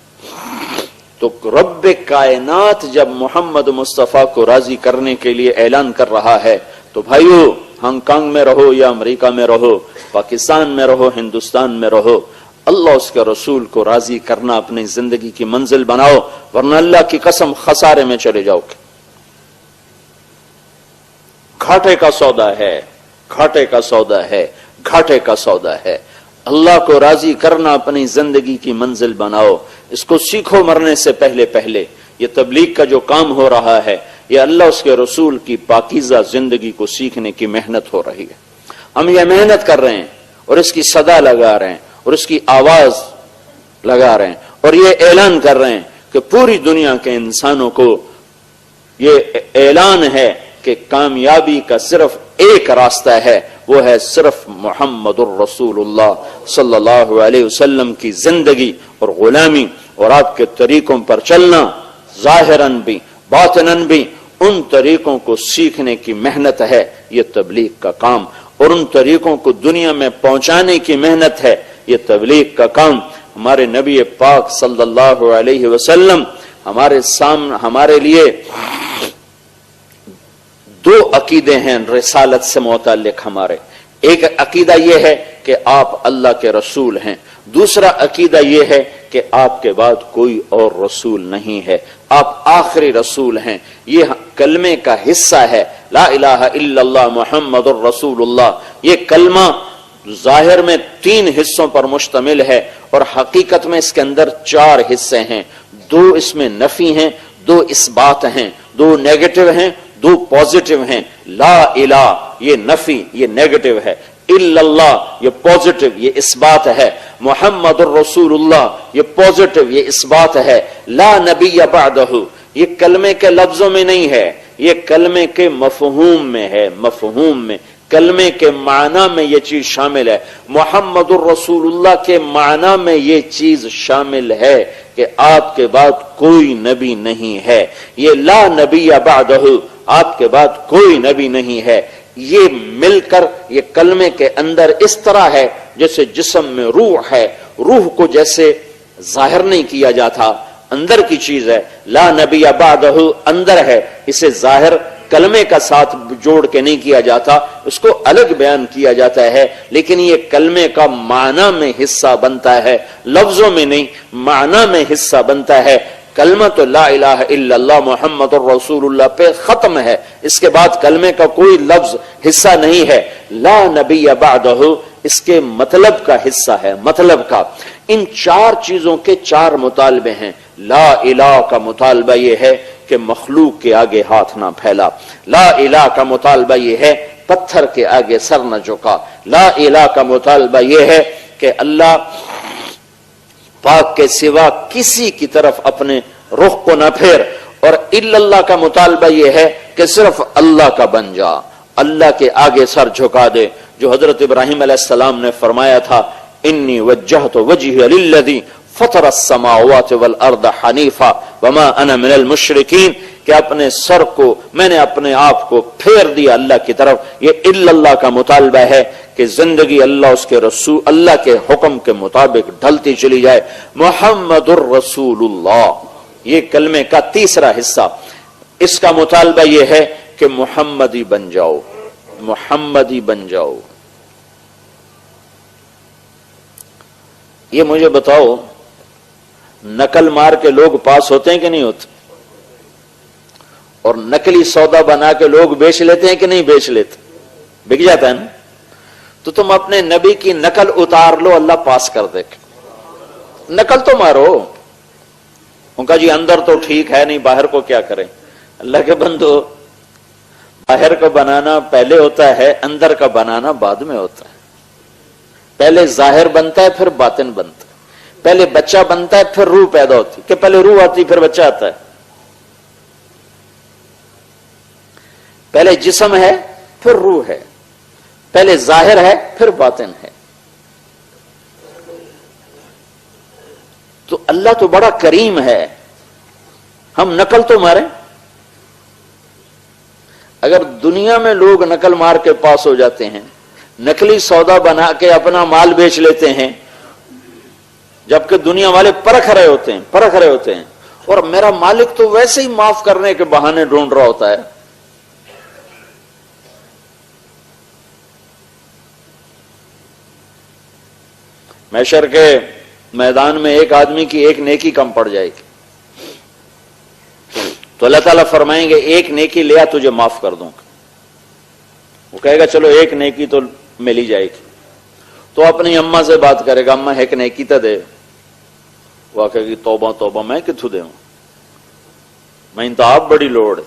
تو رب کائنات جب محمد مصطفیٰ کو راضی کرنے کے لیے اعلان کر رہا ہے تو بھائیو، ہانگ کانگ میں رہو یا امریکہ میں رہو، پاکستان میں رہو، ہندوستان میں رہو، اللہ اس کے رسول کو راضی کرنا اپنی زندگی کی منزل بناؤ، ورنہ اللہ کی قسم خسارے میں چلے جاؤ گے۔ گھاٹے کا سودا ہے، گھاٹے کا سودا ہے، گھاٹے کا سودا ہے۔ اللہ کو راضی کرنا اپنی زندگی کی منزل بناؤ، اس کو سیکھو مرنے سے پہلے۔ یہ تبلیغ کا جو کام ہو رہا ہے یہ اللہ اس کے رسول کی پاکیزہ زندگی کو سیکھنے کی محنت ہو رہی ہے۔ ہم یہ محنت کر رہے ہیں اور اس کی صدا لگا رہے ہیں اور اس کی آواز لگا رہے ہیں اور یہ اعلان کر رہے ہیں کہ پوری دنیا کے انسانوں کو یہ اعلان ہے کہ کامیابی کا صرف ایک راستہ ہے، وہ ہے صرف محمد الرسول اللہ صلی اللہ علیہ وسلم کی زندگی اور غلامی اور آپ کے طریقوں پر چلنا، ظاہراً بھی باطناً بھی۔ ان طریقوں کو سیکھنے کی محنت ہے یہ تبلیغ کا کام، اور ان طریقوں کو دنیا میں پہنچانے کی محنت ہے یہ تبلیغ کا کام۔ ہمارے نبی پاک صلی اللہ علیہ وسلم ہمارے لیے 2 عقیدے ہیں رسالت سے متعلق ہمارے۔ ایک عقیدہ یہ ہے کہ آپ اللہ کے رسول ہیں، دوسرا عقیدہ یہ ہے کہ آپ کے بعد کوئی اور رسول نہیں ہے، آپ آخری رسول ہیں۔ یہ کلمے کا حصہ ہے، لا الہ الا اللہ محمد الرسول اللہ، یہ کلمہ ظاہر میں 3 حصوں پر مشتمل ہے اور حقیقت میں اس کے اندر 4 حصے ہیں، 2 اس میں نفی ہیں، 2 اثبات ہیں، 2 نیگیٹو ہیں، 2 پازیٹو ہیں۔ لا الہ یہ نفی، یہ نیگیٹو ہے، الا اللہ یہ پازیٹو، یہ اثبات ہے، محمد الرسول اللہ یہ پازیٹو، یہ اثبات ہے، لا نبی بعدہ یہ کلمے کے لفظوں میں نہیں ہے، یہ کلمے کے مفہوم میں ہے، مفہوم میں، کلمے کے معنی میں یہ چیز شامل ہے، محمد الرسول اللہ کے معنی میں یہ چیز شامل ہے کہ آپ کے بعد کوئی نبی نہیں ہے، یہ لا نبی بعدہ آپ کے بعد کوئی نبی نہیں ہے۔ یہ مل کر یہ کلمے کے اندر اس طرح ہے جیسے جسم میں روح ہے، روح کو جیسے ظاہر نہیں کیا جاتا، اندر کی چیز ہے، لا نبی بعدہ اندر ہے، اسے ظاہر کلمے کا ساتھ جوڑ کے نہیں کیا جاتا، اس کو الگ بیان کیا جاتا ہے، لیکن یہ کلمے کا معنی میں حصہ بنتا ہے، لفظوں میں نہیں، معنی میں حصہ بنتا ہے۔ کلمہ تو لا الہ الا اللہ محمد الرسول اللہ پہ ختم ہے، اس کے بعد کلمے کا کوئی لفظ حصہ نہیں ہے۔ لا نبی بعدہ اس کے مطلب کا حصہ ہے، مطلب کا۔ ان 4 چیزوں کے 4 مطالبے ہیں۔ لا الہ کا مطالبہ یہ ہے کہ مخلوق کے آگے ہاتھ نہ پھیلا، لا الہ کا مطالبہ یہ ہے پتھر کے آگے سر نہ جھکا، لا الہ کا مطالبہ یہ ہے کہ اللہ پاک کے سوا کسی کی طرف اپنے رخ کو نہ پھیر، اور الا اللہ کا مطالبہ یہ ہے کہ صرف اللہ کا بن جا، اللہ کے آگے سر جھکا دے، جو حضرت ابراہیم علیہ السلام نے فرمایا تھا انی وجہت وجہی للذی فطر السماوات والارض حنیفا وما انا من المشرکین، کہ اپنے سر کو میں نے اپنے آپ کو پھیر دیا اللہ کی طرف۔ یہ الا اللہ کا مطالبہ ہے کہ زندگی اللہ اس کے رسول اللہ کے حکم کے مطابق ڈھلتی چلی جائے۔ محمد الرسول اللہ یہ کلمے کا 3 حصہ، اس کا مطالبہ یہ ہے کہ محمدی بن جاؤ، محمدی بن جاؤ۔ یہ مجھے بتاؤ نقل مار کے لوگ پاس ہوتے ہیں کہ نہیں ہوتے؟ اور نقلی سودا بنا کے لوگ بیچ لیتے ہیں کہ نہیں بیچ لیتے؟ بک جاتا ہے نا؟ تو تم اپنے نبی کی نقل اتار لو، اللہ پاس کر دے گا۔ نقل تو مارو، ان کا جی اندر تو ٹھیک ہے نہیں، باہر کو کیا کریں؟ اللہ کے بندو، باہر کو بنانا پہلے ہوتا ہے، اندر کا بنانا بعد میں ہوتا ہے۔ پہلے ظاہر بنتا ہے پھر باطن بنتا ہے، پہلے بچہ بنتا ہے پھر روح پیدا ہوتی، کہ پہلے روح آتی پھر بچہ آتا ہے، پہلے جسم ہے پھر روح ہے، پہلے ظاہر ہے پھر باطن ہے۔ تو اللہ تو بڑا کریم ہے، ہم نقل تو ماریں۔ اگر دنیا میں لوگ نقل مار کے پاس ہو جاتے ہیں، نقلی سودا بنا کے اپنا مال بیچ لیتے ہیں، جبکہ دنیا والے پرکھ رہے ہوتے ہیں، اور میرا مالک تو ویسے ہی معاف کرنے کے بہانے ڈھونڈ رہا ہوتا ہے۔ محشر کے میدان میں ایک آدمی کی ایک نیکی کم پڑ جائے گی، تو اللہ تعالیٰ فرمائیں گے ایک نیکی لیا تجھے معاف کر دوں گا۔ وہ کہے گا چلو ایک نیکی تو مل ہی جائے گی، تو اپنی اماں سے بات کرے گا، اماں ایک نیکی تو دے۔ وہ کہے گی توبہ توبہ میں کتھوں دے ہوں، میں تو آپ بڑی لوڑ ہے۔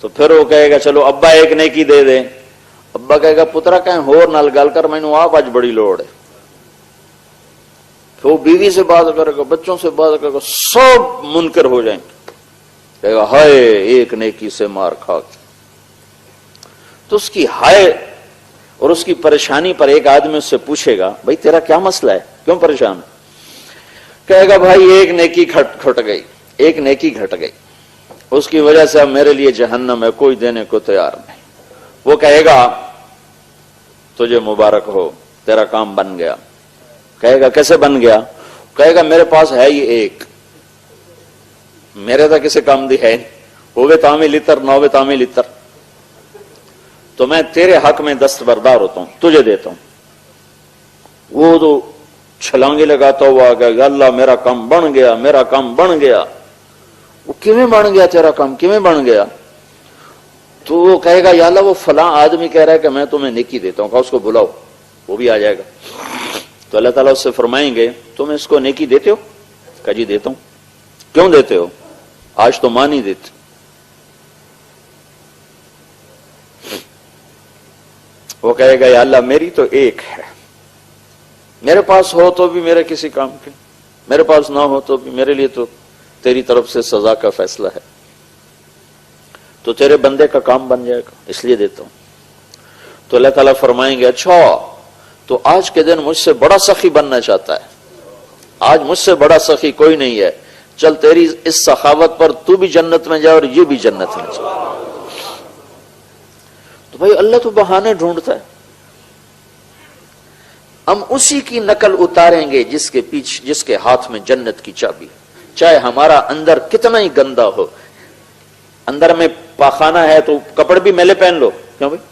تو پھر وہ کہے گا چلو ابا ایک نیکی دے دے۔ ابا کہے گا پترا کہیں ہور نال گل کر، میں نے آپ آج بڑی لوڑ ہے۔ پھر وہ بیوی سے بات کرے گا، بچوں سے بات کرے گا، سب منکر ہو جائیں گے۔ کہے گا ہائے ایک نیکی سے مار کھا کے۔ تو اس کی ہائے اور اس کی پریشانی پر ایک آدمی اس سے پوچھے گا بھائی تیرا کیا مسئلہ ہے، کیوں پریشان ہے؟ کہے گا بھائی ایک نیکی کھٹ گئی، ایک نیکی گھٹ گئی، اس کی وجہ سے اب میرے لیے جہنم ہے، کوئی دینے کو تیار نہیں۔ وہ کہے گا تجھے مبارک ہو، تیرا کام بن گیا۔ کہے گا کیسے بن گیا؟ کہے گا میرے پاس ہے ہی ایک، میرے تو کسی کام دی ہے نہیں، ہوگے تامی لتر نہ ہوگے تامی لتر، تو میں تیرے حق میں دستبردار ہوتا ہوں، تجھے دیتا ہوں۔ وہ تو چھلانگے لگاتا ہوا کہ اللہ میرا کام بن گیا، میرا کام بن گیا۔ وہ کیویں بن گیا تیرا کام، کیویں بن گیا؟ تو وہ کہے گا یا اللہ وہ فلاں آدمی کہہ رہا ہے کہ میں تمہیں نیکی دیتا ہوں، کہا اس کو بلاؤ، وہ بھی آ جائے گا. تو اللہ تعالیٰ اس سے فرمائیں گے تم اس کو نیکی دیتے ہو؟ کہا جی دیتا ہوں. کیوں دیتے ہو؟ آج تو ماں نہیں دیتی. وہ کہے گا یا اللہ میری تو ایک ہے، میرے پاس ہو تو بھی میرے کسی کام کے، میرے پاس نہ ہو تو بھی میرے لیے تو تیری طرف سے سزا کا فیصلہ ہے، تو تیرے بندے کا کام بن جائے گا اس لیے دیتا ہوں. تو اللہ تعالیٰ فرمائیں گے اچھا تو آج کے دن مجھ سے بڑا سخی بننا چاہتا ہے، آج مجھ سے بڑا سخی کوئی نہیں ہے، چل تیری اس سخاوت پر تو بھی جنت میں جائے اور یہ بھی جنت میں جائے. تو بھائی اللہ تو بہانے ڈھونڈتا ہے. ہم اسی کی نقل اتاریں گے جس کے ہاتھ میں جنت کی چابی، چاہے ہمارا اندر کتنا ہی گندا ہو. اندر میں پاخانہ ہے تو کپڑے بھی میلے پہن لو، کیوں بھائی؟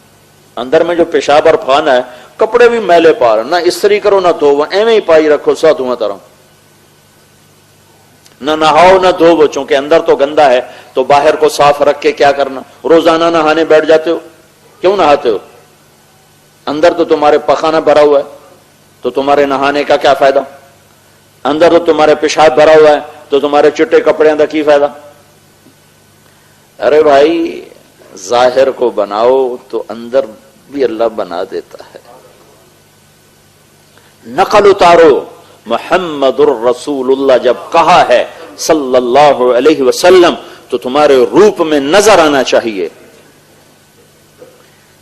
اندر میں جو پیشاب اور پخانہ ہے کپڑے بھی میلے پا رہے، نہ استری کرو نہ دھو، ایویں ہی پائی رکھو سا دھواں طرح، نہ نہاؤ نہ دھو، چونکہ اندر تو گندا ہے تو باہر کو صاف رکھ کے کیا کرنا. روزانہ نہانے بیٹھ جاتے ہو، کیوں نہاتے ہو؟ اندر تو تمہارے پخانہ بھرا ہوا ہے تو تمہارے نہانے کا کیا فائدہ؟ اندر تو تمہارے پیشاب بھرا ہوا ہے تو تمہارے چٹے کپڑے اندر کی فائدہ؟ ارے بھائی ظاہر کو بناؤ تو اندر بھی اللہ بنا دیتا ہے. نقل اتارو. محمد الرسول اللہ جب کہا ہے صلی اللہ علیہ وسلم تو تمہارے روپ میں نظر آنا چاہیے.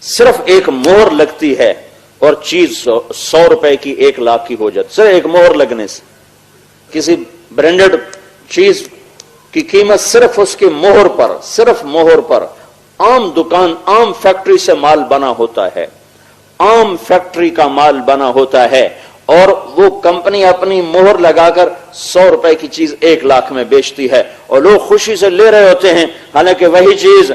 صرف ایک مہر لگتی ہے اور چیز 100 روپے کی 1 لاکھ کی ہو جاتی. صرف ایک مہر لگنے سے کسی برانڈڈ چیز کی قیمت صرف اس کی مہر پر، صرف مہر پر. عام دکان عام فیکٹری سے مال بنا ہوتا ہے، عام فیکٹری کا مال بنا ہوتا ہے اور وہ کمپنی اپنی مہر لگا کر 100 روپے کی چیز 1 لاکھ میں بیچتی ہے اور لوگ خوشی سے لے رہے ہوتے ہیں، حالانکہ وہی چیز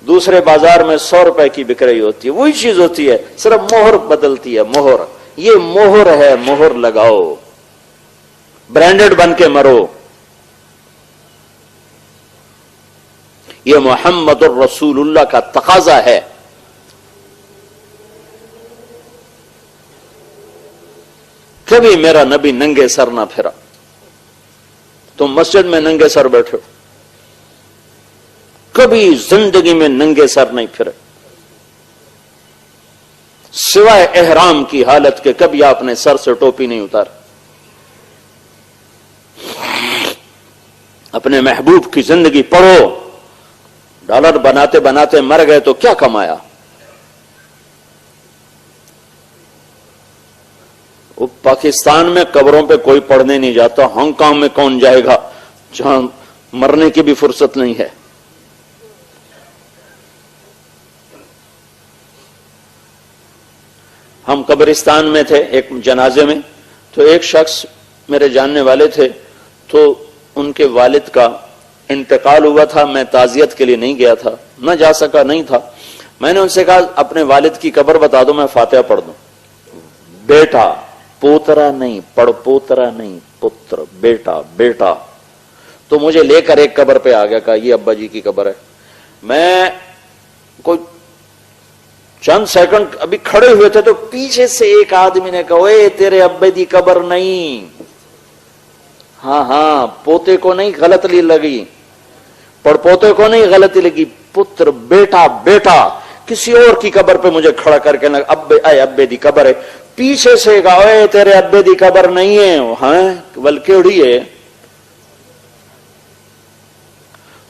دوسرے بازار میں 100 روپے کی بک رہی ہوتی ہے. وہی چیز ہوتی ہے، صرف مہر بدلتی ہے. مہر، یہ مہر ہے، مہر لگاؤ، برانڈڈ بن کے مرو. یہ محمد الرسول اللہ کا تقاضا ہے. کبھی میرا نبی ننگے سر نہ پھرا. تم مسجد میں ننگے سر بیٹھے ہو، کبھی زندگی میں ننگے سر نہیں پھرے، سوائے احرام کی حالت کے کبھی آپ نے سر سے ٹوپی نہیں اتار. اپنے محبوب کی زندگی پڑھو. ڈالر بناتے بناتے مر گئے تو کیا کمایا؟ وہ پاکستان میں قبروں پہ کوئی پڑھنے نہیں جاتا، ہانگ کانگ میں کون جائے گا جہاں مرنے کی بھی فرصت نہیں ہے. ہم قبرستان میں تھے ایک جنازے میں، تو ایک شخص میرے جاننے والے تھے، تو ان کے والد کا انتقال ہوا تھا. میں تعزیت کے لیے نہیں گیا تھا، نہ جا سکا، نہیں تھا. میں نے ان سے کہا اپنے والد کی قبر بتا دو، میں فاتحہ پڑھ دوں. بیٹا، پوترا نہیں، پڑھ پوترا نہیں، پتر، بیٹا بیٹا. تو مجھے لے کر ایک قبر پہ آ گیا، کہا یہ ابا جی کی قبر ہے. میں کوئی چند سیکنڈ ابھی کھڑے ہوئے تھے تو پیچھے سے ایک آدمی نے کہا اے تیرے ابے دی قبر نہیں. ہاں ہاں، پوتے کو نہیں غلطی لگی، پڑ پوتے کو نہیں غلطی لگی، پتر، بیٹا بیٹا. کسی اور کی قبر پہ مجھے کھڑا کر کے ابے، اے ابے دی قبر ہے. پیچھے سے کہا اے تیرے ابے دی قبر نہیں ہے. ہاں بلکہ اڑی ہے.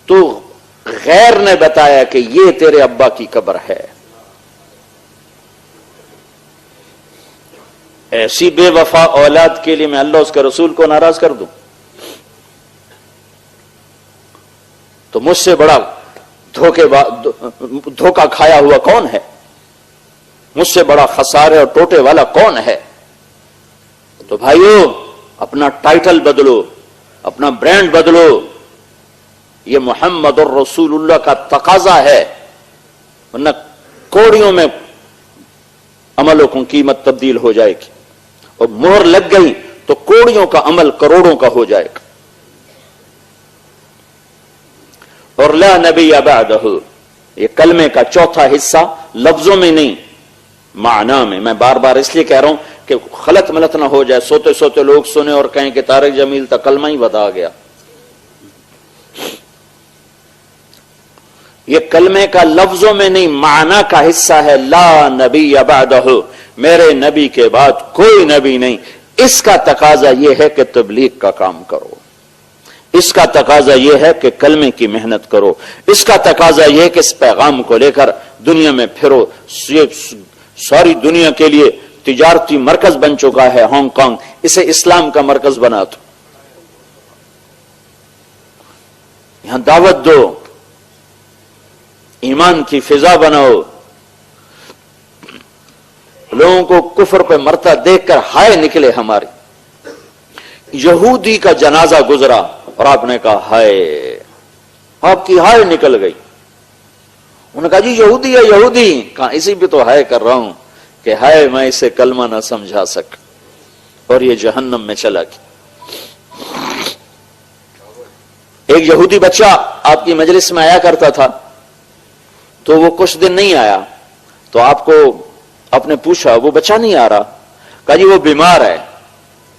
تو غیر نے بتایا کہ یہ تیرے ابا کی قبر ہے. ایسی بے وفا اولاد کے لیے میں اللہ اس کے رسول کو ناراض کر دوں؟ تو مجھ سے بڑا دھوکہ کھایا ہوا کون ہے؟ مجھ سے بڑا خسارے اور ٹوٹے والا کون ہے؟ تو بھائیو، اپنا ٹائٹل بدلو، اپنا برانڈ بدلو. یہ محمد الرسول اللہ کا تقاضا ہے، ورنہ کوڑیوں میں عملوں کی قیمت تبدیل ہو جائے گی، اور مہر لگ گئی تو کوڑیوں کا عمل کروڑوں کا ہو جائے گا. اور لا نبی بعدہ، یہ کلمے کا چوتھا حصہ لفظوں میں نہیں معنی میں. میں بار بار اس لیے کہہ رہا ہوں کہ غلط ملت نہ ہو جائے، سوتے سوتے لوگ سنے اور کہیں کہ طارق جمیل تک کلمہ ہی بتا گیا. یہ کلمے کا لفظوں میں نہیں معنی کا حصہ ہے. لا نبی بعدہ، میرے نبی کے بعد کوئی نبی نہیں. اس کا تقاضا یہ ہے کہ تبلیغ کا کام کرو، اس کا تقاضا یہ ہے کہ کلمے کی محنت کرو، اس کا تقاضا یہ ہے کہ اس پیغام کو لے کر دنیا میں پھرو. ساری دنیا کے لیے تجارتی مرکز بن چکا ہے ہانگ کانگ، اسے اسلام کا مرکز بنا دو، یہاں دعوت دو، ایمان کی فضا بناؤ. لوگوں کو کفر پہ مرتا دیکھ کر ہائے نکلے. ہماری یہودی کا جنازہ گزرا اور آپ نے کہا ہائے، آپ کی ہائے نکل گئی. انہوں نے کہا جی یہودی ہے یہودی. کہا اسی پہ تو ہائے کر رہا ہوں کہ ہائے میں اسے کلمہ نہ سمجھا سک اور یہ جہنم میں چلا گیا. ایک یہودی بچہ آپ کی مجلس میں آیا کرتا تھا، تو وہ کچھ دن نہیں آیا تو آپ کو آپ نے پوچھا وہ بچہ نہیں آ رہا. کہا جی وہ بیمار ہے.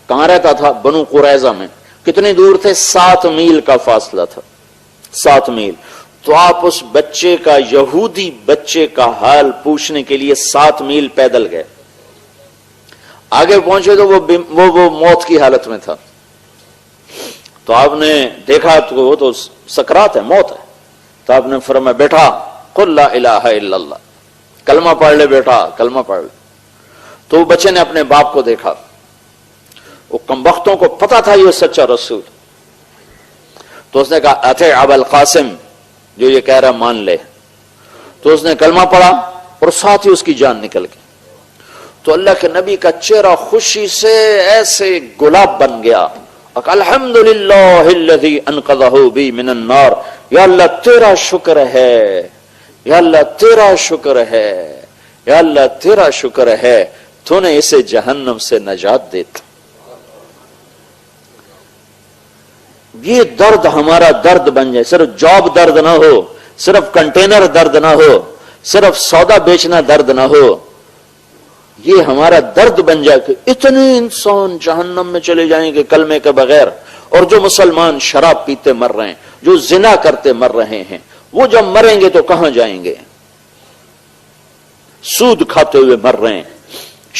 کہاں رہتا تھا؟ بنو قریظہ میں. کتنی دور تھے؟ 7 میل کا فاصلہ تھا، 7 میل. تو آپ اس بچے کا، یہودی بچے کا حال پوچھنے کے لیے 7 میل پیدل گئے. آگے پہنچے تو وہ موت کی حالت میں تھا. تو آپ نے دیکھا تو وہ تو سکرات ہے، موت ہے. تو آپ نے فرمایا بیٹا قل لا الہ الا اللہ، کلمہ پڑھ لے بیٹا، کلمہ پڑھ لے. تو بچے نے اپنے باپ کو دیکھا. وہ کمبختوں کو پتا تھا یہ سچا رسول. تو اس نے کہا اتے ابا القاسم، جو یہ کہہ رہا مان لے. تو اس نے کلمہ پڑھا اور ساتھ ہی اس کی جان نکل گئی. تو اللہ کے نبی کا چہرہ خوشی سے ایسے گلاب بن گیا. الحمدللہ الذی انقذہ بی من النار. یا اللہ تیرا شکر ہے، یا اللہ تیرا شکر ہے، یا اللہ تیرا شکر ہے، تو نے اسے جہنم سے نجات دیتا. یہ درد ہمارا درد بن جائے. صرف جاب درد نہ ہو، صرف کنٹینر درد نہ ہو، صرف سودا بیچنا درد نہ ہو. یہ ہمارا درد بن جائے کہ اتنے انسان جہنم میں چلے جائیں گے کلمے کے بغیر، اور جو مسلمان شراب پیتے مر رہے ہیں، جو زنا کرتے مر رہے ہیں، وہ جب مریں گے تو کہاں جائیں گے؟ سود کھاتے ہوئے مر رہے ہیں،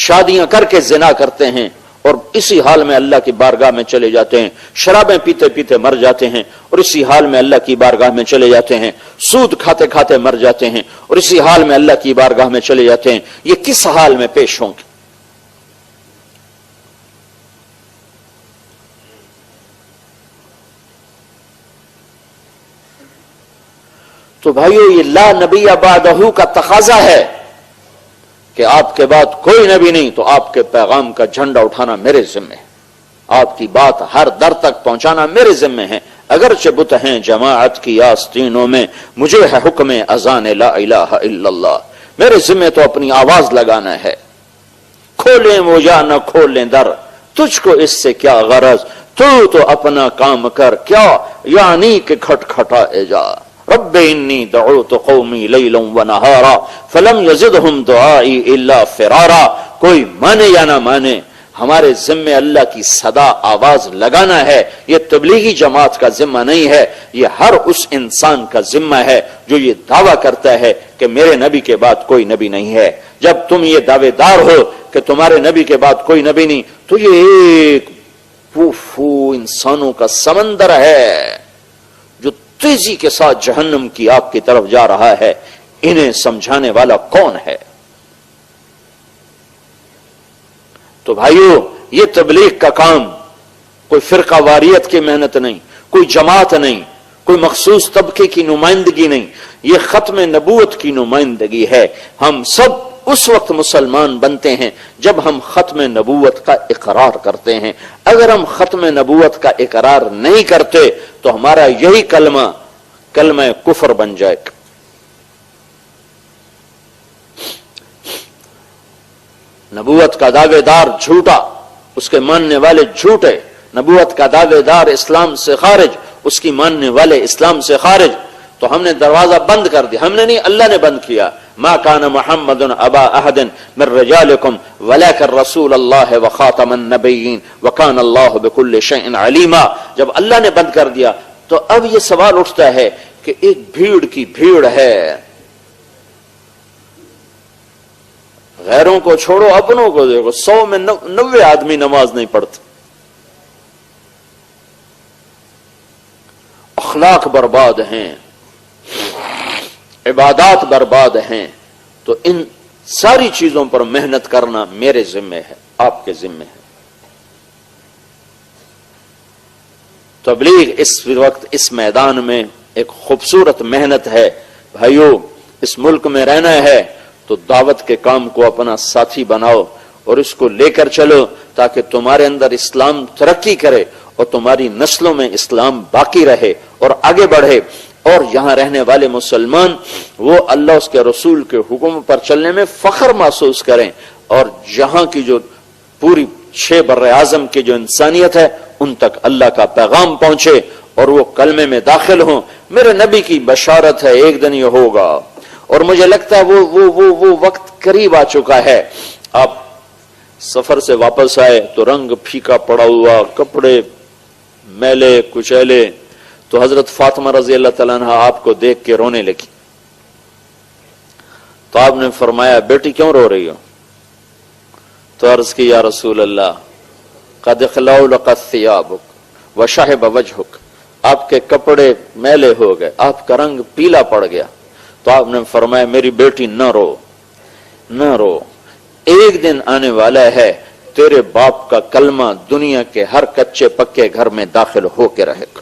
شادیاں کر کے زنا کرتے ہیں اور اسی حال میں اللہ کی بارگاہ میں چلے جاتے ہیں. شرابیں پیتے پیتے مر جاتے ہیں اور اسی حال میں اللہ کی بارگاہ میں چلے جاتے ہیں. سود کھاتے کھاتے مر جاتے ہیں اور اسی حال میں اللہ کی بارگاہ میں چلے جاتے ہیں. یہ کس حال میں پیش ہوں گے؟ تو بھائیو یہ لا نبی بعدہ کا تقاضا ہے کہ آپ کے بعد کوئی نبی نہیں، تو آپ کے پیغام کا جھنڈا اٹھانا میرے ذمہ ہے، آپ کی بات ہر در تک پہنچانا میرے ذمہ ہے. اگرچہ بت ہیں جماعت کی آستینوں میں، مجھے ہے حکم اذان لا الہ الا اللہ. میرے ذمہ تو اپنی آواز لگانا ہے. کھولیں وہ یا نہ کھولیں در، تجھ کو اس سے کیا غرض، تو اپنا کام کر، کیا یعنی کہ کھٹکھٹائے جا. رب انی دعوت قومی لیلا ونہارا فلم یزدہم دعائی الا فرارا. کوئی مانے یا نہ مانے، ہمارے ذمہ اللہ کی صدا آواز لگانا ہے. یہ تبلیغی جماعت کا ذمہ نہیں ہے، یہ ہر اس انسان کا ذمہ ہے جو یہ دعویٰ کرتا ہے کہ میرے نبی کے بعد کوئی نبی نہیں ہے. جب تم یہ دعوے دار ہو کہ تمہارے نبی کے بعد کوئی نبی نہیں، تو یہ ایک انسانوں کا سمندر ہے جو تیزی کے ساتھ جہنم کی آگ کی طرف جا رہا ہے. انہیں سمجھانے والا کون ہے؟ تو بھائیو، یہ تبلیغ کا کام کوئی فرقہ واریت کی محنت نہیں، کوئی جماعت نہیں، کوئی مخصوص طبقے کی نمائندگی نہیں. یہ ختم نبوت کی نمائندگی ہے. ہم سب اس وقت مسلمان بنتے ہیں جب ہم ختم نبوت کا اقرار کرتے ہیں. اگر ہم ختم نبوت کا اقرار نہیں کرتے تو ہمارا یہی کلمہ کفر بن جائے گا. نبوت کا دعوے دار جھوٹا، اس کے ماننے والے جھوٹے. نبوت کا دعوے دار اسلام سے خارج، اس کی ماننے والے اسلام سے خارج. تو ہم نے دروازہ بند کر دیا. ہم نے نہیں، اللہ نے بند کیا. ما کان محمد ابا احد من رجالکم ولکن رسول اللہ وخاتم النبیین وکان اللہ بکل شیء علیما. جب اللہ نے بند کر دیا تو اب یہ سوال اٹھتا ہے کہ ایک بھیڑ کی بھیڑ ہے، غیروں کو چھوڑو اپنوں کو دیکھو، 100 میں 90 آدمی نماز نہیں پڑھتے، اخلاق برباد ہیں، عبادات برباد ہیں. تو ان ساری چیزوں پر محنت کرنا میرے ذمہ ہے، آپ کے ذمہ ہے. تبلیغ اس وقت اس میدان میں ایک خوبصورت محنت ہے. بھائیو، اس ملک میں رہنا ہے تو دعوت کے کام کو اپنا ساتھی بناؤ اور اس کو لے کر چلو تاکہ تمہارے اندر اسلام ترقی کرے اور تمہاری نسلوں میں اسلام باقی رہے اور آگے بڑھے، اور یہاں رہنے والے مسلمان وہ اللہ اس کے رسول کے حکم پر چلنے میں فخر محسوس کریں، اور جہاں کی جو پوری 6 بر اعظم کی جو انسانیت ہے ان تک اللہ کا پیغام پہنچے اور وہ کلمے میں داخل ہوں. میرے نبی کی بشارت ہے ایک دن یہ ہوگا، اور مجھے لگتا ہے وہ وقت قریب آ چکا ہے. آپ سفر سے واپس آئے تو رنگ پھیکا پڑا ہوا، کپڑے میلے کچیلے، تو حضرت فاطمہ رضی اللہ تعالیٰ عنہ آپ کو دیکھ کے رونے لگی. تو آپ نے فرمایا بیٹی کیوں رو رہی ہو؟ تو عرض کی یا رسول اللہ قد خلولقت ثیابک وشہب وجہک، آپ کے کپڑے میلے ہو گئے، آپ کا رنگ پیلا پڑ گیا. تو آپ نے فرمایا میری بیٹی نہ رو، نہ رو، ایک دن آنے والا ہے تیرے باپ کا کلمہ دنیا کے ہر کچے پکے گھر میں داخل ہو کے رہے گا.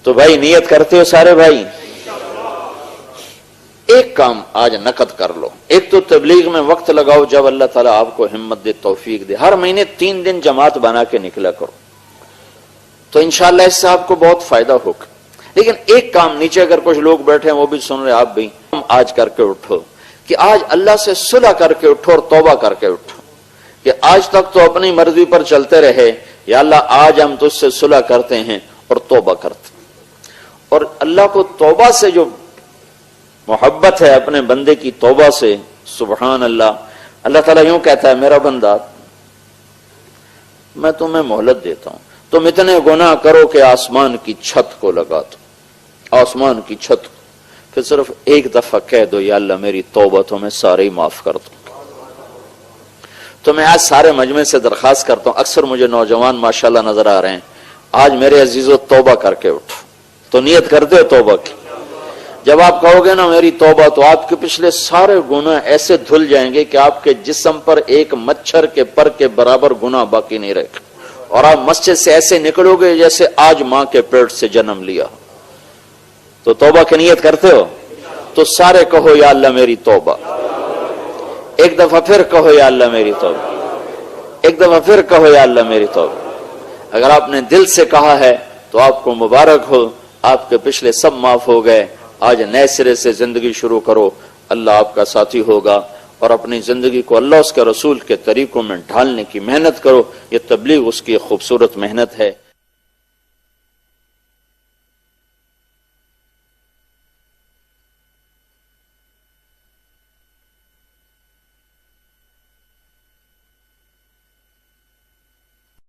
تو بھائی نیت کرتے ہو سارے بھائی؟ ایک کام آج نقد کر لو. ایک تو تبلیغ میں وقت لگاؤ جب اللہ تعالیٰ آپ کو ہمت دے، توفیق دے. ہر مہینے 3 دن جماعت بنا کے نکلا کرو تو انشاءاللہ اس سے آپ کو بہت فائدہ ہوگا. لیکن ایک کام نیچے اگر کچھ لوگ بیٹھے ہیں وہ بھی سن رہے، آپ بھی آج کر کے اٹھو کہ آج اللہ سے صلح کر کے اٹھو اور توبہ کر کے اٹھو کہ آج تک تو اپنی مرضی پر چلتے رہے، یا اللہ آج ہم تجھ سے صلح کرتے ہیں اور توبہ کرتے. اور اللہ کو توبہ سے جو محبت ہے، اپنے بندے کی توبہ سے، سبحان اللہ. اللہ تعالیٰ یوں کہتا ہے میرا بندہ میں تمہیں مہلت دیتا ہوں، تم اتنے گناہ کرو کہ آسمان کی چھت کو لگا دو، آسمان کی چھت کو، پھر صرف ایک دفعہ کہہ دو یا اللہ میری توبہ تو میں سارے ہی معاف کر دوں. تو میں آج سارے مجمع سے درخواست کرتا ہوں، اکثر مجھے نوجوان ماشاءاللہ نظر آ رہے ہیں، آج میرے عزیزو توبہ کر کے اٹھو. تو نیت کرتے ہو توبہ کی؟ جب آپ کہو گے نا میری توبہ، تو آپ کے پچھلے سارے گناہ ایسے دھل جائیں گے کہ آپ کے جسم پر ایک مچھر کے پر کے برابر گناہ باقی نہیں رہے گا، اور آپ مسجد سے ایسے نکلو گے جیسے آج ماں کے پیٹ سے جنم لیا. تو توبہ کی نیت کرتے ہو؟ تو سارے کہو یا اللہ میری توبہ. ایک دفعہ پھر کہو یا اللہ میری توبہ. ایک دفعہ پھر کہو یا اللہ میری توبہ. اگر آپ نے دل سے کہا ہے تو آپ کو مبارک ہو، آپ کے پچھلے سب معاف ہو گئے. آج نئے سرے سے زندگی شروع کرو، اللہ آپ کا ساتھی ہوگا، اور اپنی زندگی کو اللہ اس کے رسول کے طریقوں میں ڈھالنے کی محنت کرو. یہ تبلیغ اس کی ایک خوبصورت محنت ہے.